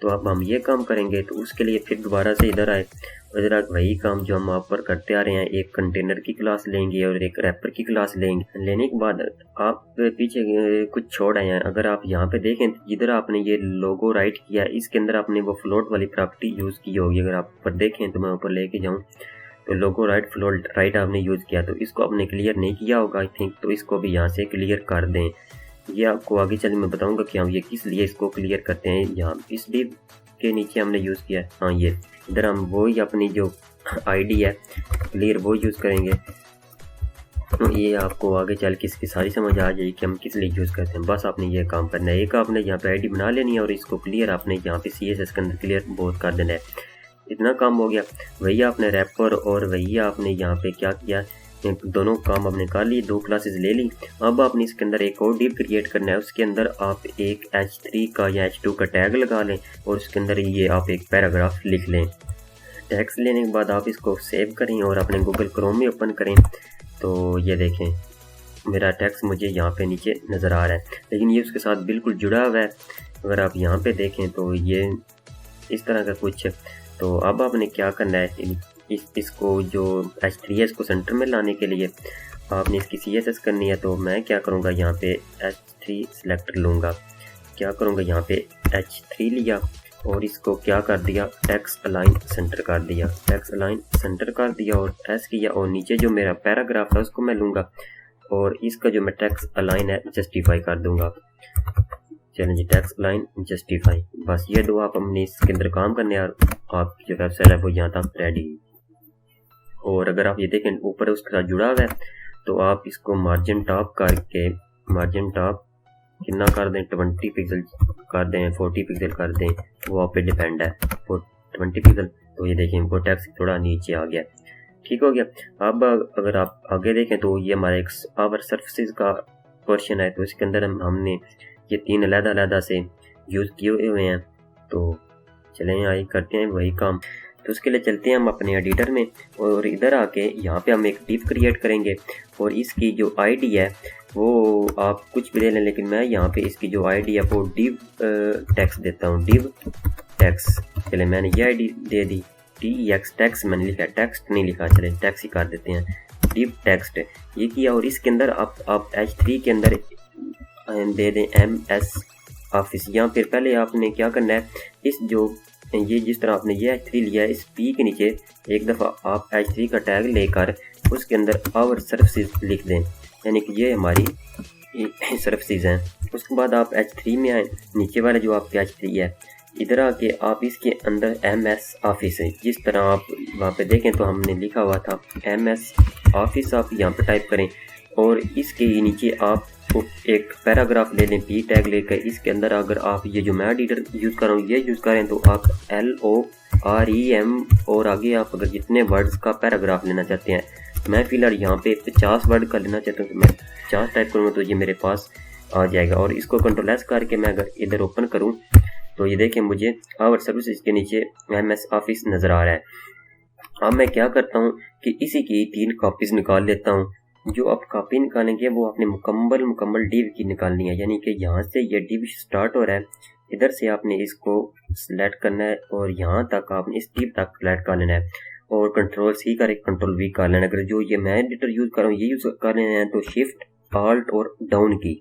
तो अब हम ये काम करेंगे तो उसके लिए फिर दोबारा से इधर आए और इधर वही काम जो हम आप पर करते आ रहे हैं, एक कंटेनर की क्लास लेंगे और एक रैपर की क्लास लेंगे। लेने के बाद आप पीछे कुछ छोड़ आए हैं। अगर आप यहाँ पे देखें जिधर आपने ये लोगो राइट किया इसके अंदर आपने वो फ्लोट वाली प्रॉपर्टी यूज़ की होगी। अगर आप ऊपर देखें तो मैं ऊपर लेके जाऊँ तो लोगो राइट फ्लोट राइट आपने यूज़ किया, तो इसको आपने क्लियर नहीं किया होगा आई थिंक। तो इसको भी यहाँ से क्लियर कर दें। ये आपको आगे चल मैं बताऊंगा कि हम ये किस लिए इसको क्लियर करते हैं। यहाँ इस डिव के नीचे हमने यूज़ किया है, हाँ ये इधर हम वही अपनी जो आईडी है क्लियर वो यूज़ करेंगे। तो ये आपको आगे चल के इसकी सारी समझ आ जाएगी कि हम किस लिए यूज़ करते हैं। बस आपने ये काम करना है, एक आपने यहाँ पे आईडी बना लेनी है और इसको क्लियर आपने यहाँ पे CSS के अंदर क्लियर बहुत कर देना है। इतना काम हो गया। वही आपने रैपर और वही आपने यहाँ पे क्या किया, दोनों काम आपने कर लिए, दो क्लासेस ले ली। अब आपने इसके अंदर एक और डिव क्रिएट करना है। उसके अंदर आप एक H3 का या H2 का टैग लगा लें और उसके अंदर ये आप एक पैराग्राफ लिख लें। टैग्स लेने के बाद आप इसको सेव करें और अपने गूगल क्रोम में ओपन करें। तो ये देखें मेरा टैक्स मुझे यहाँ पे नीचे नज़र आ रहा है, लेकिन ये उसके साथ बिल्कुल जुड़ा हुआ है। अगर आप यहाँ पे देखें तो ये इस तरह का कुछ। तो अब आपने क्या करना है, इसको जो H3 है इसको सेंटर में लाने के लिए आपने इसकी CSS करनी है। तो मैं क्या करूँगा, यहाँ पे H3 सेलेक्टर लूँगा, क्या करूँगा यहाँ पे H3 लिया और इसको क्या कर दिया, टेक्स्ट अलाइन सेंटर कर दिया, टेक्स्ट अलाइन सेंटर कर दिया और S किया। और नीचे जो मेरा पैराग्राफ है उसको मैं लूँगा और इसका जो मैं टेक्स्ट अलाइन है जस्टिफाई कर दूँगा। चलें जी, टेक्स्ट अलाइन जस्टिफाई, बस ये दो आप अपने इसके अंदर काम करने और आपकी जो वेबसाइट है वो यहाँ तक रेडी। और अगर आप ये देखें ऊपर उसके साथ जुड़ा हुआ है तो आप इसको मार्जिन टॉप करके, मार्जिन टॉप कितना कर दें, 20 पिक्सल कर दें, 40 पिक्सल कर दें, वो आप पे डिपेंड है। 20 पिक्सल। तो ये देखें वो टेक्स्ट थोड़ा नीचे आ गया, ठीक हो गया। अब अगर आप आगे देखें तो ये हमारे एक आवर सर्विसेज का पोर्शन है। तो इसके अंदर हमने ये 3 अलग-अलग से यूज़ किए हुए हैं। तो चलें आइए करते हैं वही काम। तो उसके लिए चलते हैं हम अपने एडिटर में और इधर आके यहाँ पे हम एक डिव क्रिएट करेंगे और इसकी जो आईडी है वो आप कुछ भी ले लें, लेकिन मैं यहाँ पे इसकी जो आईडी है वो डिव टेक्स्ट देता हूँ, डिव टेक्स्ट। चले मैंने ये आईडी दे दी, TX टेक्स्ट मैंने लिखा, टेक्स्ट नहीं लिखा, चले टेक्स्ट ही कर देते हैं, डिव टेक्स्ट ये किया। और इसके अंदर आप H3 के अंदर दे दें MS ऑफिस। यहाँ फिर पहले आपने क्या करना है, इस जो ये जिस तरह आपने ये H3 लिया है इस P के नीचे एक दफ़ा आप H3 का टैग लेकर उसके अंदर आवर सर्विसेज लिख दें, यानी कि ये हमारी सर्विसेज हैं। उसके बाद आप H3 में आए, नीचे वाला जो आपके H3 है इधर आके आप इसके अंदर MS ऑफिस है, जिस तरह आप वहाँ पे देखें तो हमने लिखा हुआ था MS ऑफिस, आप यहाँ पे टाइप करें और इसके नीचे आप एक पैराग्राफ ले लें, P टैग लेकर इसके अंदर अगर आप ये जो मैं एडिटर यूज़ कर रहा हूँ ये यूज़ करें तो आप LOREM और आगे आप अगर जितने वर्ड्स का पैराग्राफ लेना चाहते हैं, मैं फ़िलहाल यहाँ पे 50 वर्ड का लेना चाहता हूँ तो मैं 50 टाइप करूँगा तो ये मेरे पास आ जाएगा। और इसको कंट्रोल S करके मैं अगर इधर ओपन करूँ तो ये देखें मुझे आवर सर्विसेज के नीचे MS ऑफिस नज़र आ रहा है। अब मैं क्या करता हूँ कि इसी की 3 कॉपीज़ निकाल लेता हूँ। जो आप कॉपी निकालेंगे वो आपने मुकम्मल डिव की निकालनी है, यानी कि यहाँ से ये डिव स्टार्ट हो रहा है, इधर से आपने इसको सिलेक्ट करना है और यहाँ तक आपने इस डिव तक सिलेक्ट कर लेना है और कंट्रोल C कर कंट्रोल V कर लेना। अगर जो ये मैं एडिटर यूज़ कर रहा हूँ ये यूज़ कर रहे हैं तो शिफ्ट ऑल्ट और डाउन की,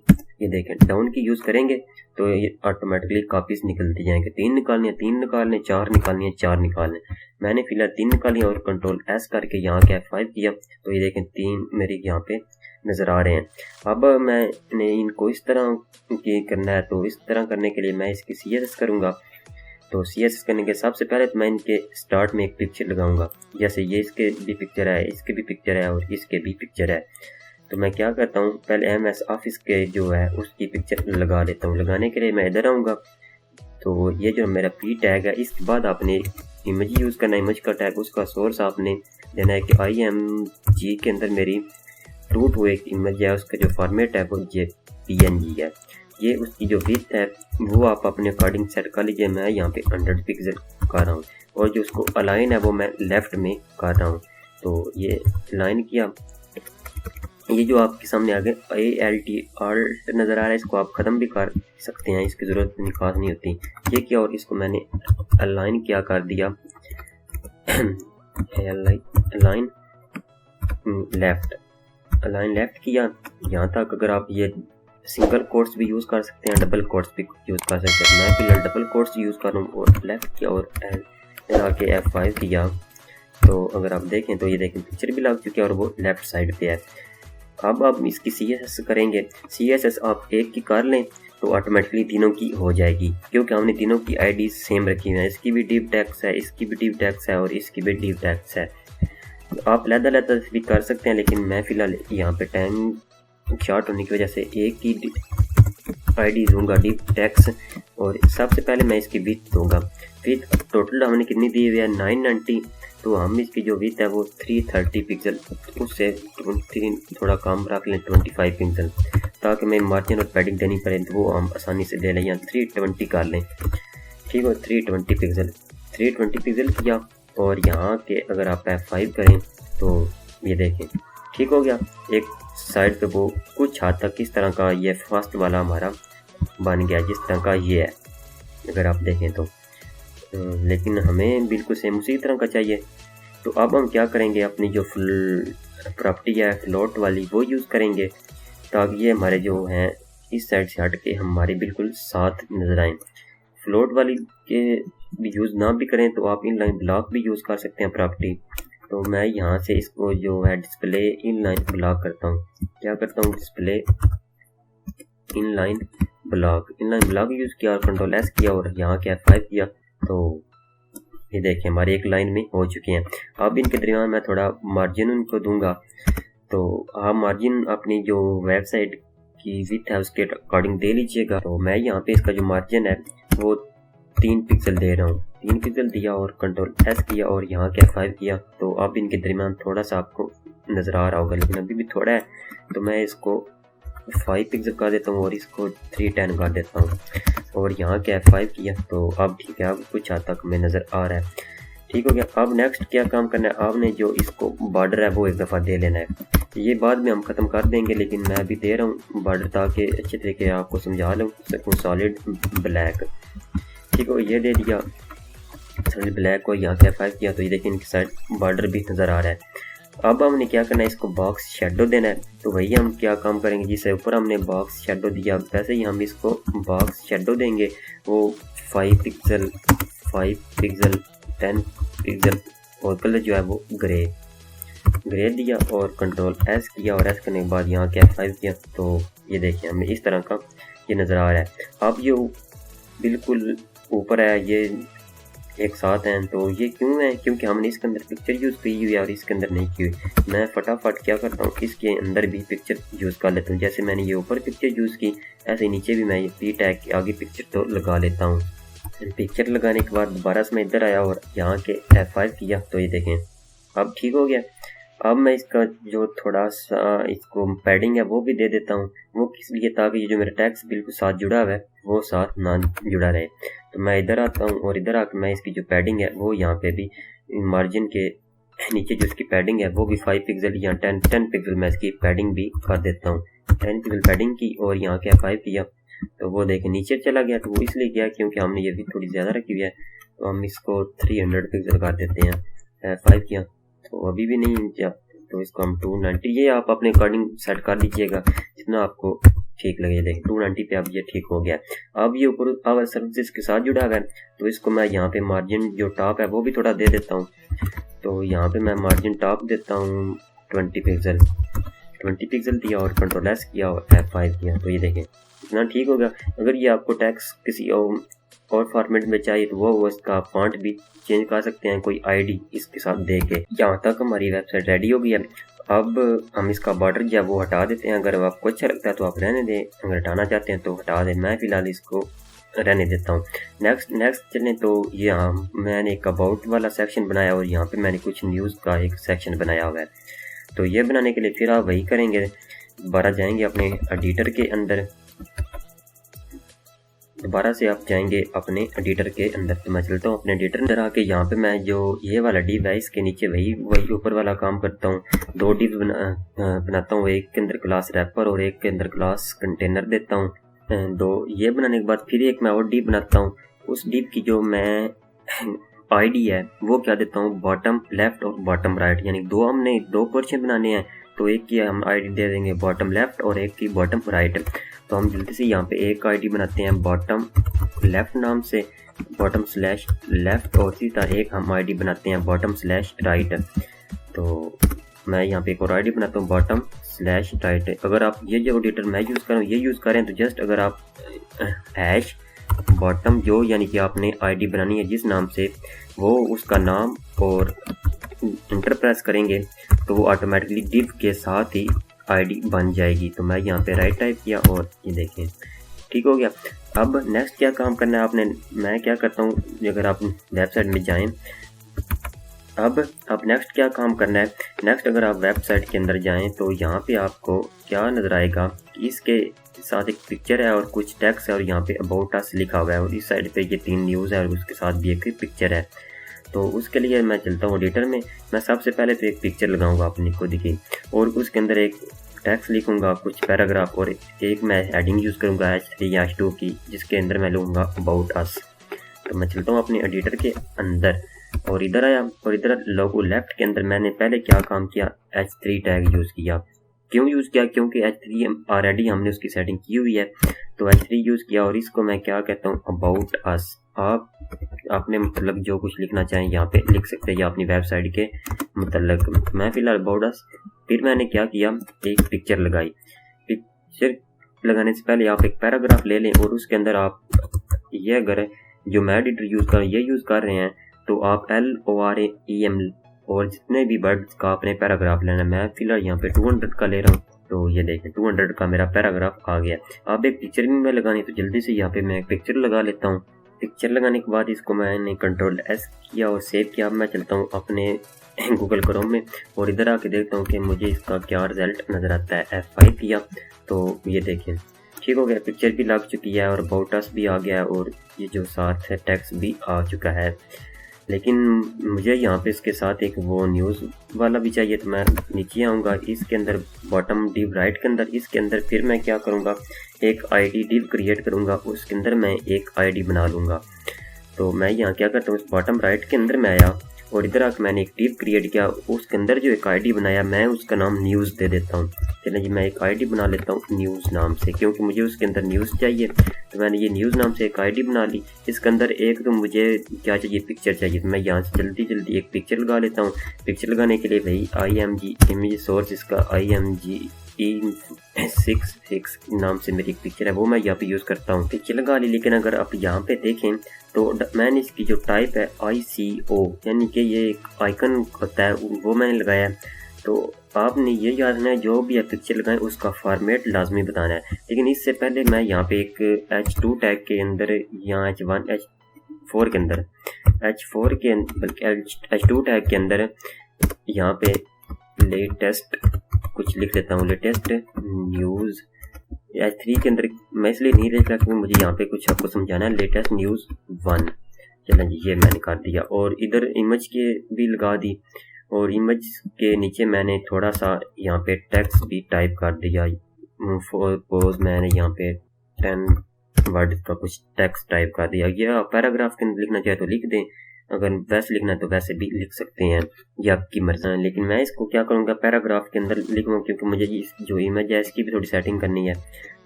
ये देखें डाउन की यूज़ करेंगे तो ये ऑटोमेटिकली कॉपीज निकलती जाएंगे। 3 निकालनी है 3 निकालने, 4 निकालनी है 4 निकालने। मैंने फिलहाल 3 निकाली और कंट्रोल S करके यहाँ के F5 किया तो ये देखें 3 मेरे यहाँ पे नज़र आ रहे हैं। अब मैंने इनको इस तरह की करना है, तो इस तरह करने के लिए मैं इसकी CSS करूँगा। तो CSS करने के सबसे पहले तो मैं इनके स्टार्ट में एक पिक्चर लगाऊंगा, जैसे ये इसके भी पिक्चर है, इसके भी पिक्चर है और इसके भी पिक्चर है। तो मैं क्या करता हूँ पहले MS ऑफिस के जो है उसकी पिक्चर लगा लेता हूँ। लगाने के लिए मैं इधर आऊँगा तो ये जो मेरा P टैग है, इसके बाद आपने इमेज यूज़ करना है। इमेज का टैग उसका सोर्स आपने देना है कि IMG के अंदर मेरी 2 एक इमेज है, उसका जो फॉर्मेट है वो ये PNG है। ये उसकी जो विड्थ है वो आप अपने अकॉर्डिंग सेट कर लीजिए। मैं यहाँ पे 100 पिक्सल कर रहा हूँ और जो उसको अलाइन है वो मैं लेफ़्ट में कर रहा हूँ, तो ये लाइन किया, ये जो आपके सामने आगे ALT नज़र आ रहा है, इसको आप ख़त्म भी कर सकते हैं, इसकी ज़रूरत इतनी खास नहीं होती। ये किया और इसको मैंने अलाइन क्या कर दिया अलाइन लेफ्ट किया यहाँ तक। अगर आप ये सिंगल कोट्स भी यूज़ कर सकते हैं, डबल कोट्स भी यूज़ कर सकते हैं। मैं फिलहाल डबल कोट्स यूज़ कर रहा हूँ और लेफ्ट किया और आके F5 किया। तो अगर आप देखें तो ये देखें पिक्चर भी लग चुकी है और वो लेफ्ट साइड पे है। अब आप इसकी CSS करेंगे, CSS आप एक की कर लें तो ऑटोमेटिकली तीनों की हो जाएगी, क्योंकि हमने तीनों की ID सेम रखी हुई है। इसकी भी डीप टेक्स्ट है, इसकी भी डीप टेक्स्ट है और इसकी भी डीप टेक्स्ट है। तो आप लहदा भी कर सकते हैं, लेकिन मैं फ़िलहाल यहाँ पे टाइम शॉर्ट होने की वजह से एक ही ID दूंगा डीप टेक्स्ट। और सबसे पहले मैं इसकी विड्थ दूंगा। विड्थ टोटल हमने कितनी दी हुई है 990, तो हम इसकी जो विड्थ है वो 330 पिक्सल, उससे थोड़ा कम रख लें 25 पिक्सल, ताकि मैं मार्जिन और पैडिंग देनी पड़े तो वो हम आसानी से दे लें, या 320 कर लें। ठीक है, 320 पिक्सल किया और यहाँ के अगर आप F5 करें तो ये देखें ठीक हो गया। एक साइड पे वो कुछ हद तक इस तरह का ये फर्स्ट वाला हमारा बन गया, जिस तरह का ये है अगर आप देखें तो। लेकिन हमें बिल्कुल सेम उसी तरह का चाहिए। तो अब हम क्या करेंगे, अपनी जो फुल प्रॉपर्टी है फ्लोट वाली वो यूज़ करेंगे, ताकि ये हमारे जो हैं इस साइड से हट के हमारे बिल्कुल साथ नज़र आएँ। फ्लोट वाली के भी यूज़ ना भी करें तो आप इनलाइन ब्लॉक भी यूज़ कर सकते हैं प्रॉपर्टी। तो मैं यहाँ से इसको जो है डिस्प्ले इनलाइन ब्लॉक करता हूँ। क्या करता हूँ, डिस्प्ले इनलाइन ब्लॉक यूज़ किया और कंट्रोल S किया और यहाँ के F5 किया, तो ये देखें हमारी एक लाइन में हो चुके हैं। अब इनके दरमियान मैं थोड़ा मार्जिन उनको दूंगा। तो आप मार्जिन अपनी जो वेबसाइट की विड्थ है उसके अकॉर्डिंग दे लीजिएगा। तो मैं यहाँ पे इसका जो मार्जिन है वो 3 पिक्सल दे रहा हूँ। 3 पिक्सल दिया और कंट्रोल S किया और यहाँ के F5 किया। तो अब इनके दरमियान थोड़ा सा आपको नज़र आ रहा होगा, लेकिन अभी भी थोड़ा है, तो मैं इसको 5 पिक्सल कर देता हूँ और इसको 310 कर देता हूँ और यहाँ के F5 किया। तो अब ठीक है, अब कुछ हद तक हमें नज़र आ रहा है। ठीक हो गया। अब नेक्स्ट क्या काम करना है, आपने जो इसको बॉर्डर है वो एक दफ़ा दे लेना है। ये बाद में हम ख़त्म कर देंगे, लेकिन मैं अभी दे रहा हूँ बॉर्डर ताकि अच्छे तरीके आपको समझा लूँ सकूँ। सॉलिड ब्लैक, ठीक हो, ये दे दिया सॉलिड ब्लैक को, यहाँ के F5 किया। तो ये देखिए इनकी साइड बॉर्डर भी नज़र आ रहा है। अब हमने क्या करना है, इसको बॉक्स शेडो देना है। तो वही हम क्या काम करेंगे, जिससे ऊपर हमने बॉक्स शेडो दिया वैसे ही हम इसको बॉक्स शेडो देंगे। वो 5 पिक्सल 10 पिक्सल और कलर जो है वो ग्रे दिया और कंट्रोल S किया और S करने के बाद यहाँ के F5 किया। तो ये देखिए हमें इस तरह का ये नज़र आ रहा है। अब ये बिल्कुल ऊपर है, ये एक साथ हैं। तो ये क्यों है, क्योंकि हमने इसके अंदर पिक्चर यूज़ की हुई है और इसके अंदर नहीं की हुई। मैं फटाफट क्या करता हूँ, इसके अंदर भी पिक्चर यूज़ कर लेता हूँ। जैसे मैंने ये ऊपर पिक्चर यूज़ की, ऐसे नीचे भी मैं ये P टैग के आगे पिक्चर तो लगा लेता हूँ। पिक्चर लगाने के बाद दोबारा से मैं इधर आया और यहाँ के F5 किया। तो ये देखें अब ठीक हो गया। अब मैं इसका जो थोड़ा सा इसको पैडिंग है वो भी दे देता हूँ। वो किस लिए, ताकि ये जो मेरा टेक्स्ट बिल्कुल साथ जुड़ा हुआ है वो साथ ना जुड़ा रहे। तो मैं इधर आता हूँ और इधर आकर मैं इसकी जो पैडिंग है वो यहाँ पे भी मार्जिन के नीचे जो इसकी पैडिंग है वो भी 5 पिक्सल या 10 पिक्सल मैं इसकी पैडिंग भी कर देता हूँ। 10 पिक्सल पैडिंग की और यहाँ के F5 किया। तो वो देखें नीचे चला गया। तो वो इसलिए किया क्योंकि हमने ये भी थोड़ी ज़्यादा रखी हुई है। तो हम इसको 300 पिक्सल कर देते हैं। F5 किया तो अभी भी नहीं किया, तो इसको हम 290, ये आप अपने अकॉर्डिंग सेट कर लीजिएगा जितना आपको ठीक लगे। देखें 290 पे अब ये ठीक हो गया। अब ये ऊपर पावर सर्विसेज के साथ जुड़ा हुआ है। तो इसको मैं यहाँ पे मार्जिन जो टॉप है वो भी थोड़ा दे देता हूँ। तो यहाँ पे मैं मार्जिन टॉप देता हूँ 20 पिक्सल दिया और कंट्रोल S किया और F5 किया। तो ये देखें इतना ठीक होगा। अगर ये आपको टेक्स्ट किसी और फॉर्मेट में चाहिए तो वो उसका फॉन्ट भी चेंज कर सकते हैं, कोई आईडी इसके साथ दे के। यहाँ तक हमारी वेबसाइट रेडी हो गई है। अब हम इसका बॉर्डर जो है वो हटा देते हैं। अगर आपको अच्छा लगता है तो आप रहने दें, अगर हटाना चाहते हैं तो हटा दें। मैं फ़िलहाल इसको रहने देता हूँ। नेक्स्ट चलें। तो यहाँ मैंने एक अबाउट वाला सेक्शन बनाया और यहाँ पे मैंने कुछ न्यूज़ का एक सेक्शन बनाया हुआ है। तो ये बनाने के लिए फिर आप वही करेंगे, दोबारा जाएंगे अपने एडिटर के अंदर। दोबारा से आप जाएंगे अपने एडिटर के अंदर। तो मैं चलता हूँ अपने एडिटर अंदर आके यहाँ पे मैं जो ये वाला डिव है इसके नीचे वही ऊपर वाला काम करता हूँ। दो डिव बनाता हूँ, एक के अंदर क्लास रैपर और एक के अंदर क्लास कंटेनर देता हूँ। दो ये बनाने के बाद फिर एक मैं और डिव बनाता हूँ। उस डिव की जो मैं आईडी है वो क्या देता हूँ, बॉटम लेफ्ट और बॉटम राइट, यानी हमने दो पोर्शन बनाने हैं तो एक की हम आईडी दे देंगे बॉटम लेफ्ट और एक की बॉटम राइट। तो हम जल्दी से यहाँ पे एक आईडी बनाते हैं बॉटम लेफ्ट नाम से, बॉटम स्लैश लेफ्ट, और इसी तरह एक हम आईडी बनाते हैं बॉटम स्लैश राइट। तो मैं यहाँ पे एक और आईडी बनाता हूँ बॉटम स्लैश राइट। अगर आप ये जो एडिटर मैं यूज़ कर रहा हूँ ये यूज़ करें तो जस्ट अगर आप हैश बॉटम जो यानी कि आपने आईडी बनानी है जिस नाम से वो उसका नाम और इंटर प्रेस करेंगे तो वो ऑटोमेटिकली डिव के साथ ही आईडी बन जाएगी। तो मैं यहाँ पे राइट टाइप किया और ये देखें ठीक हो गया। अब नेक्स्ट क्या काम करना है आपने, मैं क्या करता हूँ, अगर आप वेबसाइट में जाएं, अब नेक्स्ट क्या काम करना है, नेक्स्ट अगर आप वेबसाइट के अंदर जाएं तो यहाँ पे आपको क्या नज़र आएगा, इसके साथ एक पिक्चर है और कुछ टेक्स्ट है और यहाँ पे अबाउट अस लिखा हुआ है और इस साइड पे ये 3 न्यूज़ है और उसके साथ भी एक पिक्चर है। तो उसके लिए मैं चलता हूँ एडिटर में। मैं सबसे पहले तो एक पिक्चर लगाऊंगा अपनी खुद की और उसके अंदर एक टेक्स्ट लिखूंगा, कुछ पैराग्राफ, और एक मैं हेडिंग यूज़ करूँगा H3 या H2 की जिसके अंदर मैं लूँगा अबाउट अस। तो मैं चलता हूँ अपने एडिटर के अंदर और इधर आया और इधर लोगो लेफ्ट के अंदर मैंने पहले क्या काम किया, H3 टैग यूज़ किया। क्यों यूज़ किया, क्योंकि H3 ऑलरेडी हमने उसकी सेटिंग की हुई है तो H3 यूज़ किया और इसको मैं क्या कहता हूँ, अबाउट अस। आपने मतलब जो कुछ लिखना चाहें यहाँ पे लिख सकते हैं या अपनी वेबसाइट के मतलब, मैं फिलहाल अबाउट अस। फिर मैंने क्या किया, एक पिक्चर लगाई। पिक्चर लगाने से पहले आप एक पैराग्राफ ले लें और उसके अंदर आप ये अगर जो मैं एडिटर यूज़ कर ये यूज़ कर रहे हैं तो आप LOREM और जितने भी वर्ड्स का आपने पैराग्राफ लेना। मैं फिलहाल यहाँ पे 200 का ले रहा हूँ तो ये देखें 200 का मेरा पैराग्राफ आ गया। आप एक पिक्चर भी मैं लगानी तो जल्दी से यहाँ पे मैं एक पिक्चर लगा लेता हूँ। पिक्चर लगाने के बाद इसको मैंने Ctrl+S किया और सेव किया। अब मैं चलता हूँ अपने गूगल क्रोम में और इधर आके देखता हूँ कि मुझे इसका क्या रिजल्ट नज़र आता है। F5 किया तो ये देखें ठीक हो गया, पिक्चर भी लग चुकी है और अबाउट अस भी आ गया है और ये जो साथ है टेक्स्ट भी आ चुका है। लेकिन मुझे यहाँ पे इसके साथ एक वो न्यूज़ वाला भी चाहिए तो मैं नीचे आऊँगा इसके अंदर बॉटम डिव राइट के अंदर, इसके अंदर फिर मैं क्या करूँगा, एक आईडी डिव क्रिएट करूँगा, उसके अंदर मैं एक आईडी बना लूँगा। तो मैं यहाँ क्या करता हूँ, इस बॉटम राइट के अंदर मैं आया और इधर आकर मैंने एक डिव क्रिएट किया, उसके अंदर जो एक आईडी बनाया मैं उसका नाम न्यूज़ दे देता हूँ। चलिए जी मैं एक आईडी बना लेता हूँ न्यूज़ नाम से, क्योंकि मुझे उसके अंदर न्यूज़ चाहिए तो मैंने ये न्यूज़ नाम से एक आईडी बना ली। इसके अंदर एक तो मुझे क्या चाहिए, पिक्चर चाहिए, तो मैं यहाँ से जल्दी एक पिक्चर लगा लेता हूँ। पिक्चर लगाने के लिए भाई IMG इमेज सोर्स इसका IMG66 नाम से मेरी एक पिक्चर है वो मैं यहाँ पे यूज़ करता हूँ। पिक्चर लगा ली, लेकिन अगर आप यहाँ पे देखें तो मैंने इसकी जो टाइप है ICO यानी कि ये एक आइकन होता है वो मैंने लगाया है। तो आपने ये याद रखना है जो भी आप पिक्चर लगाएं उसका फॉर्मेट लाजमी बताना है। लेकिन इससे पहले मैं यहाँ पे एक H2 टैग के अंदर यहाँ H1 H4 के अंदर H4 के बल्कि H2 टैग के अंदर यहाँ पे लेटेस्ट कुछ लिख लेता हूँ, लेटेस्ट न्यूज़। H3 के अंदर मैं इसलिए नहीं लिख रहा क्योंकि मुझे यहाँ पे कुछ आपको समझाना है, लेटेस्ट न्यूज़ 1। चलें जी ये मैंने कर दिया और इधर इमेज के भी लगा दी और इमेज के नीचे मैंने थोड़ा सा यहाँ पे टेक्स्ट भी टाइप कर दिया। सपोज मैंने यहाँ पे 10 वर्ड का कुछ टेक्स्ट टाइप कर दिया। ये पैराग्राफ के अंदर लिखना चाहे तो लिख दें, अगर वैसे लिखना है तो वैसे भी लिख सकते हैं, ये आपकी मर्जी है। लेकिन मैं इसको क्या करूँगा, पैराग्राफ के अंदर लिखूँगा क्योंकि मुझे जो इमेज है इसकी भी थोड़ी सेटिंग करनी है।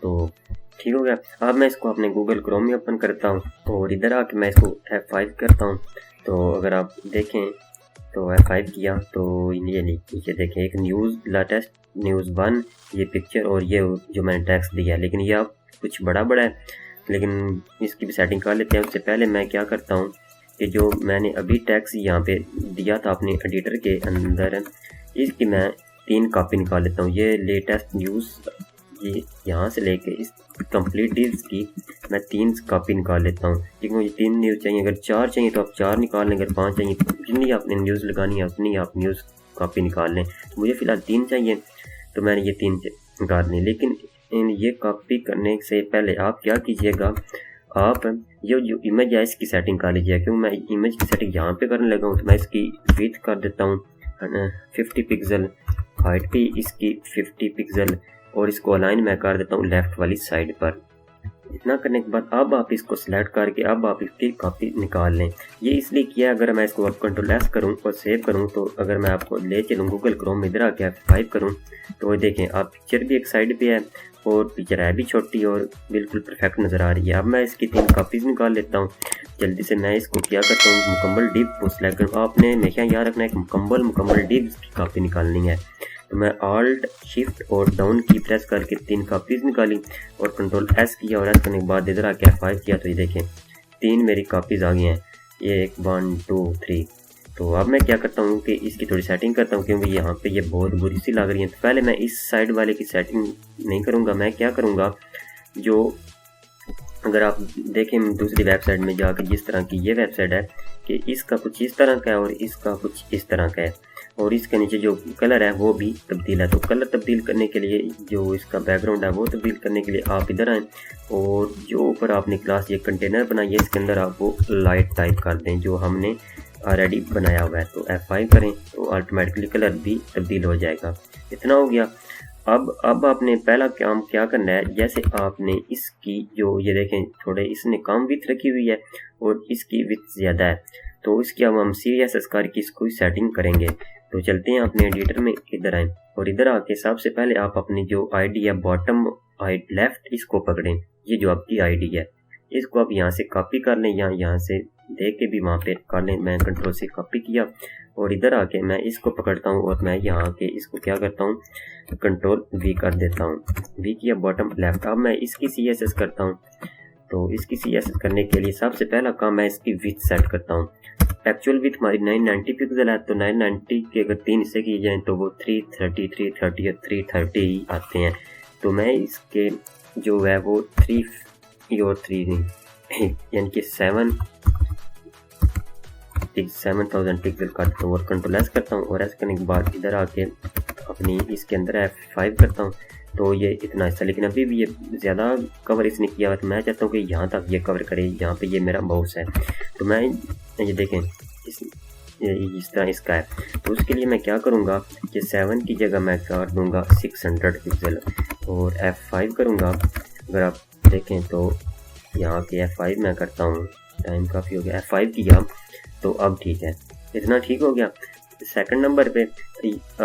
तो ठीक हो गया। अब मैं इसको अपने गूगल क्रोम में ओपन करता हूँ और इधर आके मैं इसको F5 करता हूँ। तो अगर आप देखें तो F5 किया तो ये नीचे देखें एक न्यूज़, लेटेस्ट न्यूज़ 1, ये पिक्चर और ये जो मैंने टेक्स्ट दिया है। लेकिन ये आप कुछ बड़ा है, लेकिन इसकी भी सेटिंग कर लेते हैं। उससे पहले मैं क्या करता हूँ कि जो मैंने अभी टेक्स्ट यहाँ पे दिया था अपने एडिटर के अंदर, इसकी मैं 3 कॉपी निकाल लेता हूँ। ये लेटेस्ट न्यूज़ ये यहाँ से लेके इस कंप्लीट डील्स की मैं 3 कॉपी निकाल लेता हूँ, क्योंकि मुझे 3 न्यूज़ चाहिए। अगर 4 चाहिए तो आप 4 निकाल लें, अगर 5 चाहिए तो जितनी आपने न्यूज़ लगानी है उतनी आप न्यूज़ कॉपी निकाल लें। तो मुझे फ़िलहाल 3 चाहिए तो मैंने ये 3 निकाल ली। लेकिन ये कॉपी करने से पहले आप क्या कीजिएगा, आप ये जो इमेज है इसकी सेटिंग कर लीजिए, क्योंकि मैं इमेज की सेटिंग यहाँ पे करने लगा हूँ। तो मैं इसकी विड्थ कर देता हूँ 50 पिक्सल, हाइट भी इसकी 50 पिक्सल, और इसको अलाइन मैं कर देता हूँ लेफ्ट वाली साइड पर। इतना करने के बाद अब आप इसको सिलेक्ट करके अब आप इसकी कॉपी निकाल लें। ये इसलिए किया, अगर मैं इसको अब कंट्रोल एस करूँ और सेव करूँ, तो अगर मैं आपको ले चलूँ गूगल क्रोम में, इधर आके F5 करूँ, तो देखें आप पिक्चर भी एक साइड पे है और पिक्चर है भी छोटी और बिल्कुल परफेक्ट नज़र आ रही है। अब मैं इसकी 3 कॉपीज़ निकाल लेता हूँ जल्दी से। मैं इसको क्या करता हूँ, मुकम्मल डिप को सिलेक्ट करूँ। आपने हमेशा याद रखना है कि मुकम्मल डिप की कॉपी निकालनी है। तो मैं ऑल्ट शिफ्ट और डाउन की प्रेस करके 3 कॉपीज़ निकाली और कंट्रोल एस किया, और एस करने के बाद इधर आके F5 किया, तो ये देखें 3 मेरी कॉपीज़ आ गई हैं। ये 1 1 2 3। तो अब मैं क्या करता हूँ कि इसकी थोड़ी सेटिंग करता हूँ, क्योंकि यहाँ पे ये बहुत बुरी सी लग रही है। तो पहले मैं इस साइड वाले की सेटिंग नहीं करूँगा, मैं क्या करूँगा, जो अगर आप देखें दूसरी वेबसाइट में जाकर, जिस तरह की ये वेबसाइट है कि इसका कुछ इस तरह का है और इसका कुछ इस तरह का है, और इसके नीचे जो कलर है वो भी तब्दील है। तो कलर तब्दील करने के लिए, जो इसका बैकग्राउंड है वो तब्दील करने के लिए आप इधर आएँ, और जो ऊपर आपने क्लास ये कंटेनर बनाई है इसके अंदर आप वो लाइट टाइप कर दें जो हमने ऑलरेडी बनाया हुआ है। तो F5 करें तो ऑटोमेटिकली कलर भी तब्दील हो जाएगा। इतना हो गया। अब आपने पहला काम क्या करना है, जैसे आपने इसकी जो ये देखें थोड़े इसने कम विड्थ रखी हुई है और इसकी विड्थ ज़्यादा है, तो इसकी अब हम CSS करके इसको सेटिंग करेंगे। तो चलते हैं अपने एडिटर में, इधर आएँ और इधर आके सबसे पहले आप अपनी जो आईडी है बॉटम लेफ्ट इसको पकड़ें। ये जो आपकी आईडी है इसको आप यहाँ से कॉपी कर लें या यहाँ से देख के भी वहाँ पे कर लें। मैं कंट्रोल से कॉपी किया और इधर आके मैं इसको पकड़ता हूँ और मैं यहाँ के इसको क्या करता हूँ, कंट्रोल V कर देता हूँ। V किया बॉटम लेफ्ट। अब मैं इसकी CSS करता हूँ। तो इसकी CSS करने के लिए सबसे पहला काम मैं इसकी विड्थ सेट करता हूँ। एक्चुअल विड्थ हमारी 990 पिक्सल है, तो 990 के अगर 3 हिस्से किए जाएँ तो वो 330 330 और 330 ही आते हैं। तो मैं इसके जो है वो 3 और 3 यानी कि 7000 पिक्सल करता हूँ और कंट्रोल एस करता हूँ, और एस करने के बाद इधर आके अपनी इसके अंदर F5 करता हूँ। तो ये इतना हिस्सा, लेकिन अभी भी ये ज़्यादा कवर इसने किया हुआ, तो मैं चाहता हूँ कि यहाँ तक ये कवर करे। यहाँ पे ये मेरा माउस है, तो मैं ये देखें इस तरह इसका है। तो उसके लिए मैं क्या करूँगा कि 7 की जगह मैं कर दूँगा 600 पिक्सल और F5 करूँगा। अगर आप देखें तो यहाँ के F5 मैं करता हूँ, टाइम काफ़ी हो गया, F5 किया तो अब ठीक है, इतना ठीक हो गया। सेकंड नंबर पे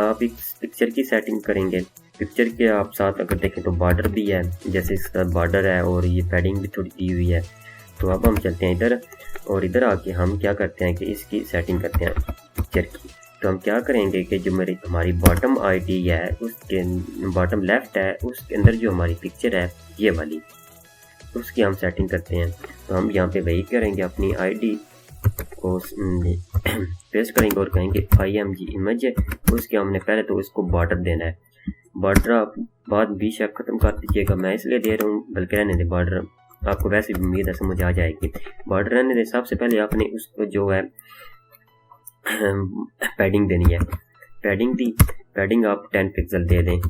आप इस पिक्चर की सेटिंग करेंगे। पिक्चर के आप साथ अगर देखें तो बॉर्डर भी है, जैसे इसका बॉर्डर है और ये पैडिंग भी थोड़ी दी हुई है। तो अब हम चलते हैं इधर और इधर आके हम क्या करते हैं कि इसकी सेटिंग करते हैं पिक्चर की। तो हम क्या करेंगे कि जो हमारी बॉटम आईडी है उसके बॉटम लेफ्ट है, उसके अंदर जो हमारी पिक्चर है ये वाली, उसकी हम सेटिंग करते हैं। तो हम यहाँ पे वही करेंगे, अपनी आईडी को पेस्ट करेंगे और कहेंगे img इमेज है। उसके हमने पहले तो इसको बॉर्डर देना है। बॉर्डर आप बाद बेशक ख़त्म कर दीजिएगा, मैं इसलिए दे रहा हूँ, बल्कि रहने दे बॉर्डर, आपको वैसे भी उम्मीद है समझ आ जाएगी। बॉर्डर रहने दे। सबसे पहले आपने उसको जो है पैडिंग देनी है। पैडिंग दी, पैडिंग आप 10 पिक्सल दे दें,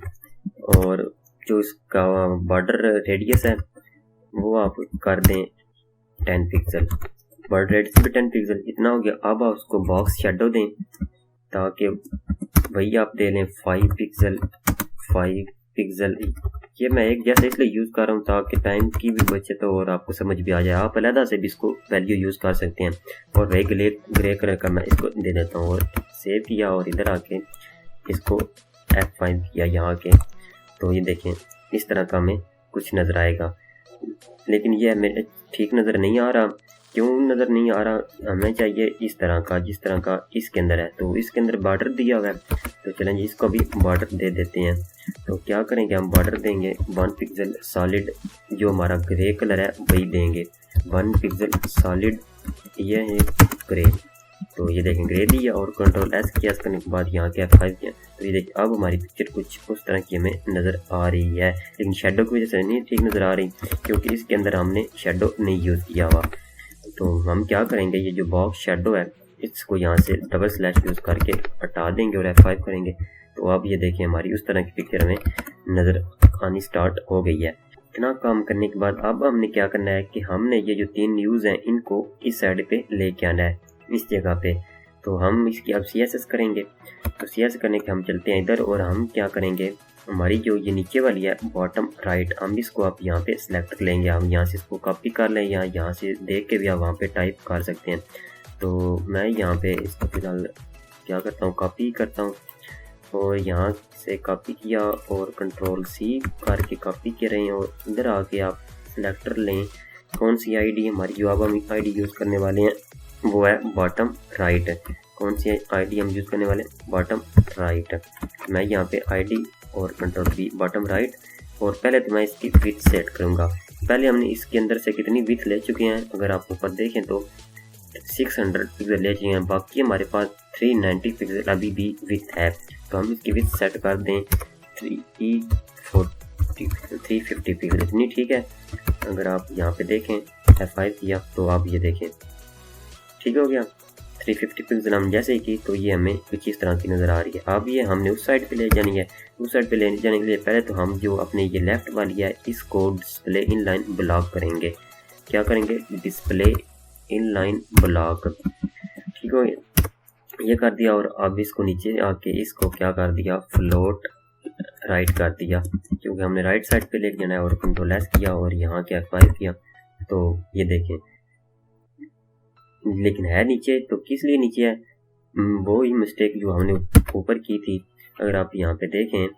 और जो इसका बॉर्डर रेडियस है वो आप कर दें 10 पिक्सल, बॉर्डर रेडियस भी 10 पिक्सल। इतना हो गया। अब आप उसको बॉक्स शेडो दें, ताकि वही आप दे लें 5 पिक्सल 5 पिक्सल। ये मैं एक जैसे इसलिए यूज़ कर रहा हूँ ताकि टाइम की भी बचत हो और आपको समझ भी आ जाए। आप अलहदा से भी इसको वैल्यू यूज़ कर सकते हैं। और वही ग्रे कलर का मैं इसको दे देता हूँ और सेव किया और इधर आके इसको F5 किया यहाँ के। तो ये देखें इस तरह का हमें कुछ नज़र आएगा, लेकिन ये हमें ठीक नज़र नहीं आ रहा। क्यों नज़र नहीं आ रहा? हमें चाहिए इस तरह का, जिस तरह का इसके अंदर है। तो इसके अंदर बॉर्डर दिया हुआ है, तो चलें जी इसको भी बॉर्डर दे देते हैं। तो क्या करेंगे, हम बॉर्डर देंगे 1 पिक्सल सॉलिड, जो हमारा ग्रे कलर है वही देंगे 1 पिक्सल सॉलिड, ये है ग्रे। तो ये देखें ग्रे दिया और कंट्रोल एस किया, करने के बाद यहाँ के F5 किया। तो ये देखिए अब हमारी पिक्चर कुछ उस तरह की हमें नज़र आ रही है, लेकिन शेडो की वजह से नहीं ठीक नज़र आ रही, क्योंकि इसके अंदर हमने शेडो नहीं यूज़ किया हुआ। तो हम क्या करेंगे, ये जो बॉक्स शेडो है इसको यहाँ से डबल स्लैश यूज़ करके हटा देंगे और F5 करेंगे। तो अब ये देखें हमारी उस तरह की पिक्चर हमें नज़र आनी स्टार्ट हो गई है। इतना काम करने के बाद अब हमने क्या करना है कि हमने ये जो 3 न्यूज़ हैं इनको इस साइड पे लेके आना है, इस जगह पे। तो हम इसकी अब CSS करेंगे। तो CSS करने के हम चलते हैं इधर और हम क्या करेंगे, हमारी जो ये नीचे वाली है बॉटम राइट, हम इसको आप यहाँ पे सिलेक्ट कर लेंगे। हम यहाँ से इसको कॉपी कर लें या यहाँ से देख के भी आप वहाँ पे टाइप कर सकते हैं। तो मैं यहाँ पे इसको फिलहाल क्या करता हूँ, कॉपी करता हूँ और यहाँ से कॉपी किया और Ctrl+C करके कॉपी कर रहे हैं और इधर आके आप सिलेक्टर लें कौन सी आईडी हमारी, जो अब हम आईडी यूज़ करने वाले हैं वो है बॉटम राइट। कौन सी आईडी हम यूज़ करने वाले हैं, बॉटम राइट। मैं यहाँ पे आईडी और Ctrl+V बॉटम राइट, और पहले तो मैं इसकी विड्थ सेट करूँगा। पहले हमने इसके अंदर से कितनी विड्थ ले चुके हैं, अगर आप ऊपर देखें तो 600 पिक्सल ले चुके हैं, बाकी हमारे पास 390 पिक्सल अभी भी विड्थ है। तो हम इसकी विड्थ सेट कर दें 350 पिक्सल, इतनी ठीक है। अगर आप यहाँ पे देखें F5 किया तो आप ये देखें ठीक हो गया। 350 पिक्सल हम जैसे ही की तो ये हमें कुछ इस तरह की नज़र आ रही है। अब ये हमने उस साइड पे ले जानी है। उस साइड पे ले जाने के लिए पहले तो हम जो अपने ये लेफ़्ट वाली है इसको डिस्प्ले इनलाइन ब्लॉक करेंगे। क्या करेंगे, डिस्प्ले इनलाइन ब्लॉक, ठीक हो ये कर दिया। और अब इसको नीचे आके इसको क्या कर दिया, फ्लोट राइट कर दिया, क्योंकि हमने राइट साइड पे लेके जाना है। और Ctrl+S किया और यहाँ क्या F5 किया तो ये देखें, लेकिन है नीचे। तो किस लिए नीचे है, वो ही मिस्टेक जो हमने ऊपर की थी। अगर आप यहाँ पे देखें,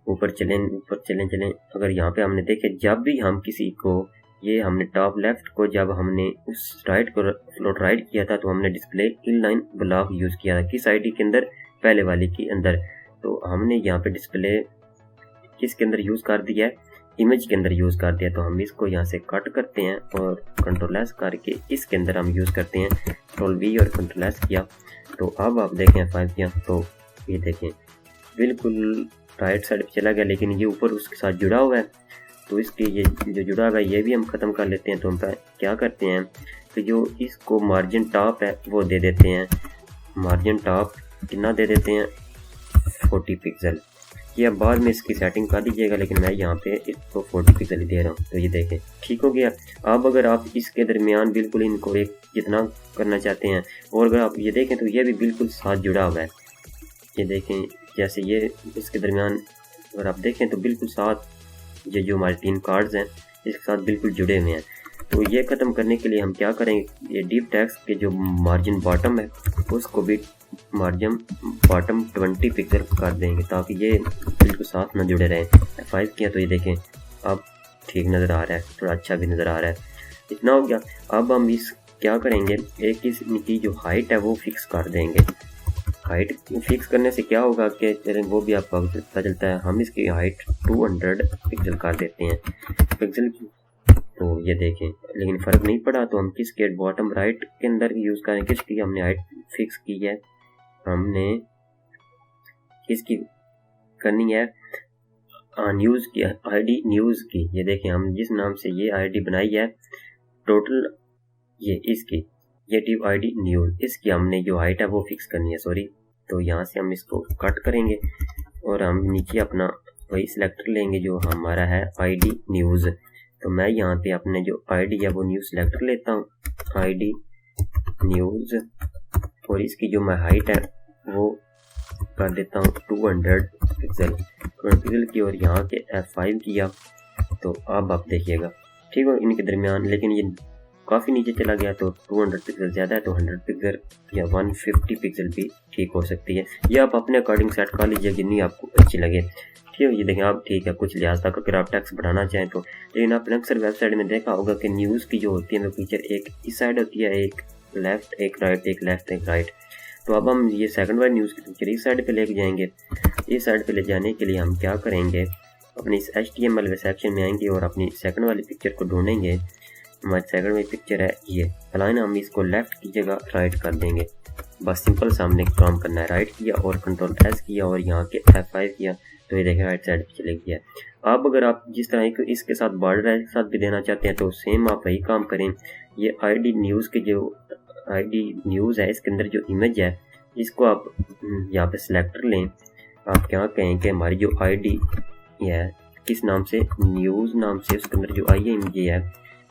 ऊपर चलें, अगर यहाँ पे हमने देखे जब भी हम किसी को, ये हमने टॉप लेफ्ट को जब हमने उस राइट को फ्लोट राइट किया था तो हमने डिस्प्ले इनलाइन ब्लॉक यूज़ किया था किस आईडी के अंदर, पहले वाली के अंदर। तो हमने यहाँ पे डिस्प्ले किसके अंदर यूज़ कर दिया है, इमेज के अंदर यूज़ कर दिया। तो हम इसको यहाँ से कट करते हैं और Ctrl+S करके इसके अंदर हम यूज़ करते हैं। Ctrl+V और Ctrl+S किया तो अब आप देखें F5 किया तो ये देखें बिल्कुल राइट साइड पे चला गया, लेकिन ये ऊपर उसके साथ जुड़ा हुआ है। तो इसके ये जो जुड़ा हुआ है ये भी हम ख़त्म कर लेते हैं। तो हम क्या करते हैं, तो जो इसको मार्जिन टॉप है वो दे देते हैं। मार्जिन टॉप कितना दे देते हैं, 40 पिक्सल। ये अब बाद में इसकी सेटिंग कर दीजिएगा, लेकिन मैं यहाँ पे इसको 40 पिक्सल ही दे रहा हूँ। तो ये देखें ठीक हो गया। अब अगर आप इसके दरमियान बिल्कुल इनको एक जितना करना चाहते हैं, और अगर आप ये देखें तो ये भी बिल्कुल साथ जुड़ा हुआ है। ये देखें जैसे ये इसके दरमियान अगर आप देखें तो बिल्कुल साथ ये जो हमारे 3 कार्ड्स हैं इसके साथ बिल्कुल जुड़े हुए हैं। तो ये ख़त्म करने के लिए हम क्या करेंगे, ये डीप टेक्स्ट के जो मार्जिन बॉटम है उसको भी मार्जिन बॉटम 20 पिक्सल कर देंगे ताकि ये बिल्कुल साथ ना जुड़े रहें। F5 किया तो ये देखें अब ठीक नज़र आ रहा है, थोड़ा अच्छा भी नज़र आ रहा है। इतना हो गया। अब हम इस क्या करेंगे, एक इसकी जो हाइट है वो फिक्स कर देंगे। हाइट फिक्स करने से क्या होगा कि वो भी आपको पता चलता है। हम इसकी हाइट 200 पिक्सल कर देते हैं पिक्सल की। तो ये देखें लेकिन फ़र्क नहीं पड़ा। तो हम किसके बॉटम राइट के अंदर यूज़ करें, किसकी हमने हाइट फिक्स की है, हमने किसकी करनी है, न्यूज़ की आईडी, न्यूज़ की। ये देखें हम जिस नाम से ये आईडी बनाई है टोटल, ये इसकी ये टिप आईडी न्यूज़, इसकी हमने जो हाइट है वो फिक्स करनी है, सॉरी। तो यहाँ से हम इसको कट करेंगे और हम नीचे अपना वही सिलेक्टर लेंगे जो हमारा है आईडी न्यूज़। तो मैं यहाँ पे अपने जो आईडी है वो न्यूज़ सिलेक्टर लेता हूँ, आईडी न्यूज़, और इसकी जो मैं हाइट है वो कर देता हूँ 200 पिक्सल की। और यहाँ के F5 किया तो अब आप देखिएगा ठीक है इनके दरमियान, लेकिन ये काफ़ी नीचे चला गया तो 200 पिक्सल ज़्यादा है, तो 100 पिक्सल या 150 पिक्सल भी ठीक हो सकती है। ये आप अपने अकॉर्डिंग सेट कर लीजिए जितनी आपको अच्छी लगे, ठीक है। ये देखें आप ठीक है कुछ लिहाज तक अगर आप टेक्स्ट बढ़ाना चाहें तो। लेकिन आपने अक्सर वेबसाइट में देखा होगा कि न्यूज़ की जो होती है वो फीचर एक इस साइड होती है, एक लेफ़्ट एक राइट, एक लेफ़्ट एक राइट। तो अब हम ये सेकंड वाली न्यूज़ की फीचर इस साइड पे लेके जाएंगे। इस साइड पे ले जाने के लिए हम क्या करेंगे, अपनी इस HTML सेक्शन में आएंगे और अपनी सेकंड वाली पिक्चर को ढूंढेंगे। हमारी सेकंड वाली पिक्चर है ये अलाइन, हम इसको लेफ़्ट की जगह राइट कर देंगे। बस सिंपल सामने काम करना है, राइट किया और Ctrl+S किया और यहाँ के F5 किया तो ये देखें राइट साइड पे चले गया। अब अगर आप जिस तरह एक इसके साथ बॉर्डर के साथ भी देना चाहते हैं तो सेम आप वही काम करें। ये आईडी न्यूज़ के जो आईडी न्यूज़ है इसके अंदर जो इमेज है इसको आप यहाँ पे सिलेक्टर लें। आप क्या कहें कि हमारी जो आईडी है किस नाम से, न्यूज़ नाम से। उसके अंदर जो IMG है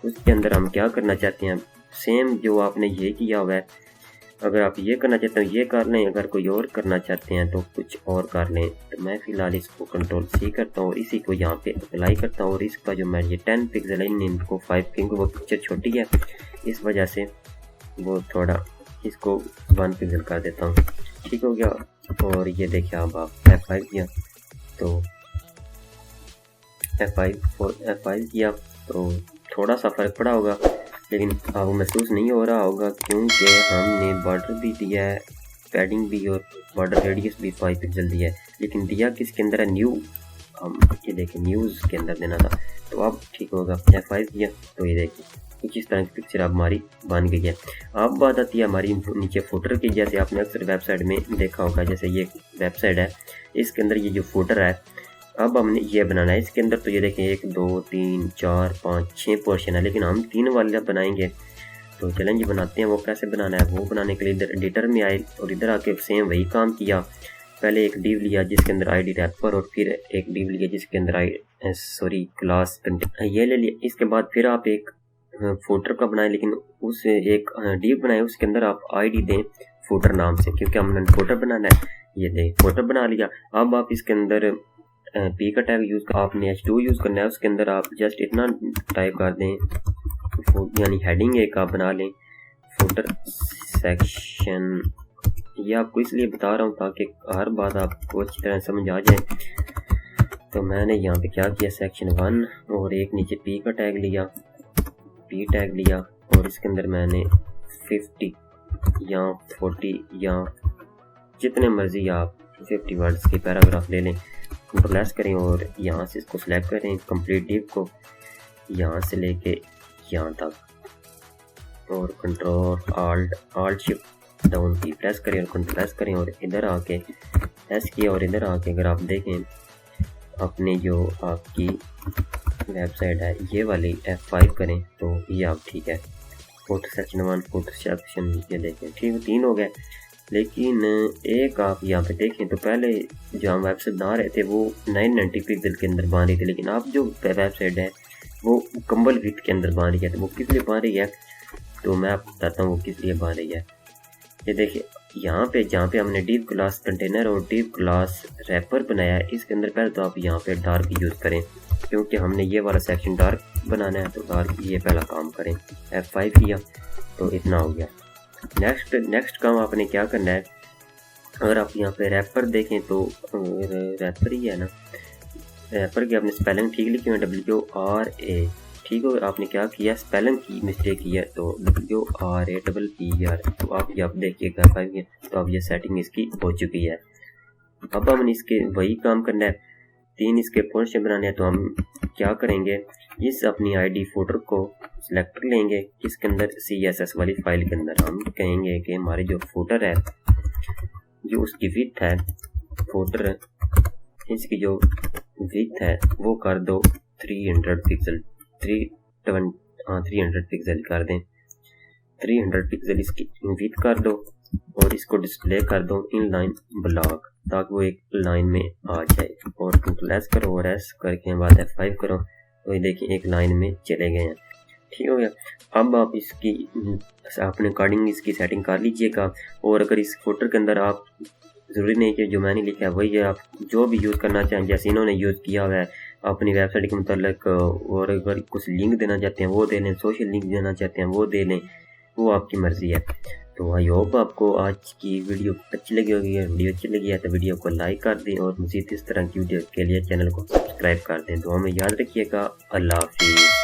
उसके अंदर हम क्या करना चाहते हैं, सेम जो आपने ये किया हुआ है, अगर आप ये करना चाहते हो ये कर लें, अगर कोई और करना चाहते हैं तो कुछ और कर लें। तो मैं फ़िलहाल इसको Ctrl+C करता हूँ और इसी को यहाँ पे अप्लाई करता हूँ और इसका जो मैं ये 10 पिक्सल है इनको 5 क्योंकि वो पिक्चर छोटी है इस वजह से वो थोड़ा इसको 1 पिक्सल कर देता हूँ। ठीक हो गया। और ये देखिए अब आप F5 किया तो F5 किया तो थोड़ा सा फ़र्क पड़ा होगा, लेकिन आपको महसूस नहीं हो रहा होगा क्योंकि हमने बॉर्डर भी दिया है, पैडिंग भी और बॉर्डर रेडियस भी 5 पिक्सल दिया है, लेकिन दिया किसके अंदर है, न्यू। हम ये देखें न्यूज़ के अंदर देना था। तो अब ठीक होगा। F5 किया तो ये देखिए कुछ इस तरह की पिक्चर अब हमारी बन गई है। अब बात आती है हमारी नीचे फुटर की। जैसे आपने अक्सर वेबसाइट में देखा होगा, जैसे ये वेबसाइट है इसके अंदर ये जो फुटर है अब हमने ये बनाना है इसके अंदर। तो ये देखें 1 2 3 4 5 6 पोर्शन है, लेकिन हम 3 वाला बनाएंगे। तो चलें जी बनाते हैं। वो कैसे बनाना है, वो बनाने के लिए इधर एडिटर में आए और इधर आके सेम वही काम किया। पहले एक डिव लिया जिसके अंदर ID रैपर और फिर एक डिव लिया जिसके अंदर क्लास कंटेंट ये ले लिया। इसके बाद फिर आप एक फुटर का बनाए, लेकिन उस एक डिव बनाए उसके अंदर आप ID दें फुटर नाम से, क्योंकि हमने फुटर बनाना है। ये दें फुटर बना लिया। अब आप इसके अंदर P का टैग यूज़ कर, आपने H2 यूज़ करना है। उसके अंदर आप जस्ट इतना टाइप कर दें, यानी हेडिंग एक आप बना लें फुटर सेक्शन। ये आपको इसलिए बता रहा हूँ ताकि हर बात आपको अच्छी तरह समझ आ जाए। तो मैंने यहाँ पे क्या किया, सेक्शन 1 और एक नीचे P का टैग लिया, P टैग लिया और इसके अंदर मैंने 50 या 40 या जितने मर्जी आप 50 वर्ड्स के पैराग्राफ ले लें। Ctrl+S करें और यहाँ से इसको सिलेक्ट करें कंप्लीट डिव को, यहाँ से लेके यहाँ तक और Ctrl+Alt+Shift डाउन की प्रेस करें और Ctrl+S करें और इधर आके S किया और इधर आके अगर आप देखें अपने जो आपकी वेबसाइट है ये वाली F5 करें तो ये आप ठीक है। फुटर सेक्शन 1 फुटर सेक्शन ये देखें ठीक 3 हो गए। लेकिन एक आप यहाँ पे देखें तो पहले जो हम वेबसाइट बना रहे थे वो 990 पिक्सल के अंदर बन रही थी, लेकिन अब जो वेबसाइट है वो कंबल विथ के अंदर बन रही है। तो वो किस लिए बन रही है, तो मैं आपको बताता हूँ वो किस लिए बन रही है। ये देखिए यहाँ पे जहाँ पे हमने डिव क्लास कंटेनर और डिव क्लास रैपर बनाया है इसके अंदर पहले तो आप यहाँ पे डार्क यूज़ करें, क्योंकि हमने ये वाला सेक्शन डार्क बनाना है। तो डार्क ये पहला काम करें। F5 किया तो इतना हो गया। नेक्स्ट काम आपने क्या करना है, अगर आप यहाँ पे रैपर देखें तो रैपर ही है ना, रैपर की आपने स्पेलिंग ठीक लिखी है WRA, ठीक हो। आपने क्या किया, स्पेलिंग की मिस्टेक की है तो WRAPPER। तो आप देखिएगा 5 तो अब ये सेटिंग इसकी हो चुकी है। अब हमने इसके वही काम करना है, 3 इसके पोर्शन बनाने हैं। तो हम क्या करेंगे, इस अपनी ID फुटर को सिलेक्टर लेंगे, इसके अंदर CSS वाली फाइल के अंदर हम कहेंगे कि हमारे जो फुटर है जो उसकी विड्थ है, फुटर इसकी जो विड्थ है वो कर दो 300 पिक्सल 300 पिक्सल कर दें। 300 पिक्सल इसकी विड्थ कर दो और इसको डिस्प्ले कर दो इनलाइन ब्लॉक ताकि वो एक लाइन में आ जाए। और Ctrl+S करो और S करके बाद F5 करो तो ये देखिए एक लाइन में चले गए हैं। ठीक हो गया। अब आप इसकी अपने अकॉर्डिंग इसकी सेटिंग कर लीजिएगा। और अगर इस फुटर के अंदर आप ज़रूरी नहीं कि जो मैंने लिखा है वही है, आप जो भी यूज़ करना चाहें जैसे इन्होंने यूज़ किया हुआ है अपनी वेबसाइट के मतलब, और अगर कुछ लिंक देना चाहते हैं वो दे लें, सोशल लिंक देना चाहते हैं वो दे लें, वो आपकी मर्ज़ी है। तो आई होप आपको आज की वीडियो अच्छी लगी होगी। वीडियो अच्छी लगी है तो वीडियो को लाइक कर दें और मज़ीद इस तरह की वीडियो के लिए चैनल को सब्सक्राइब कर दें। तो हमें याद रखिएगा। अल्लाह हाफिज़।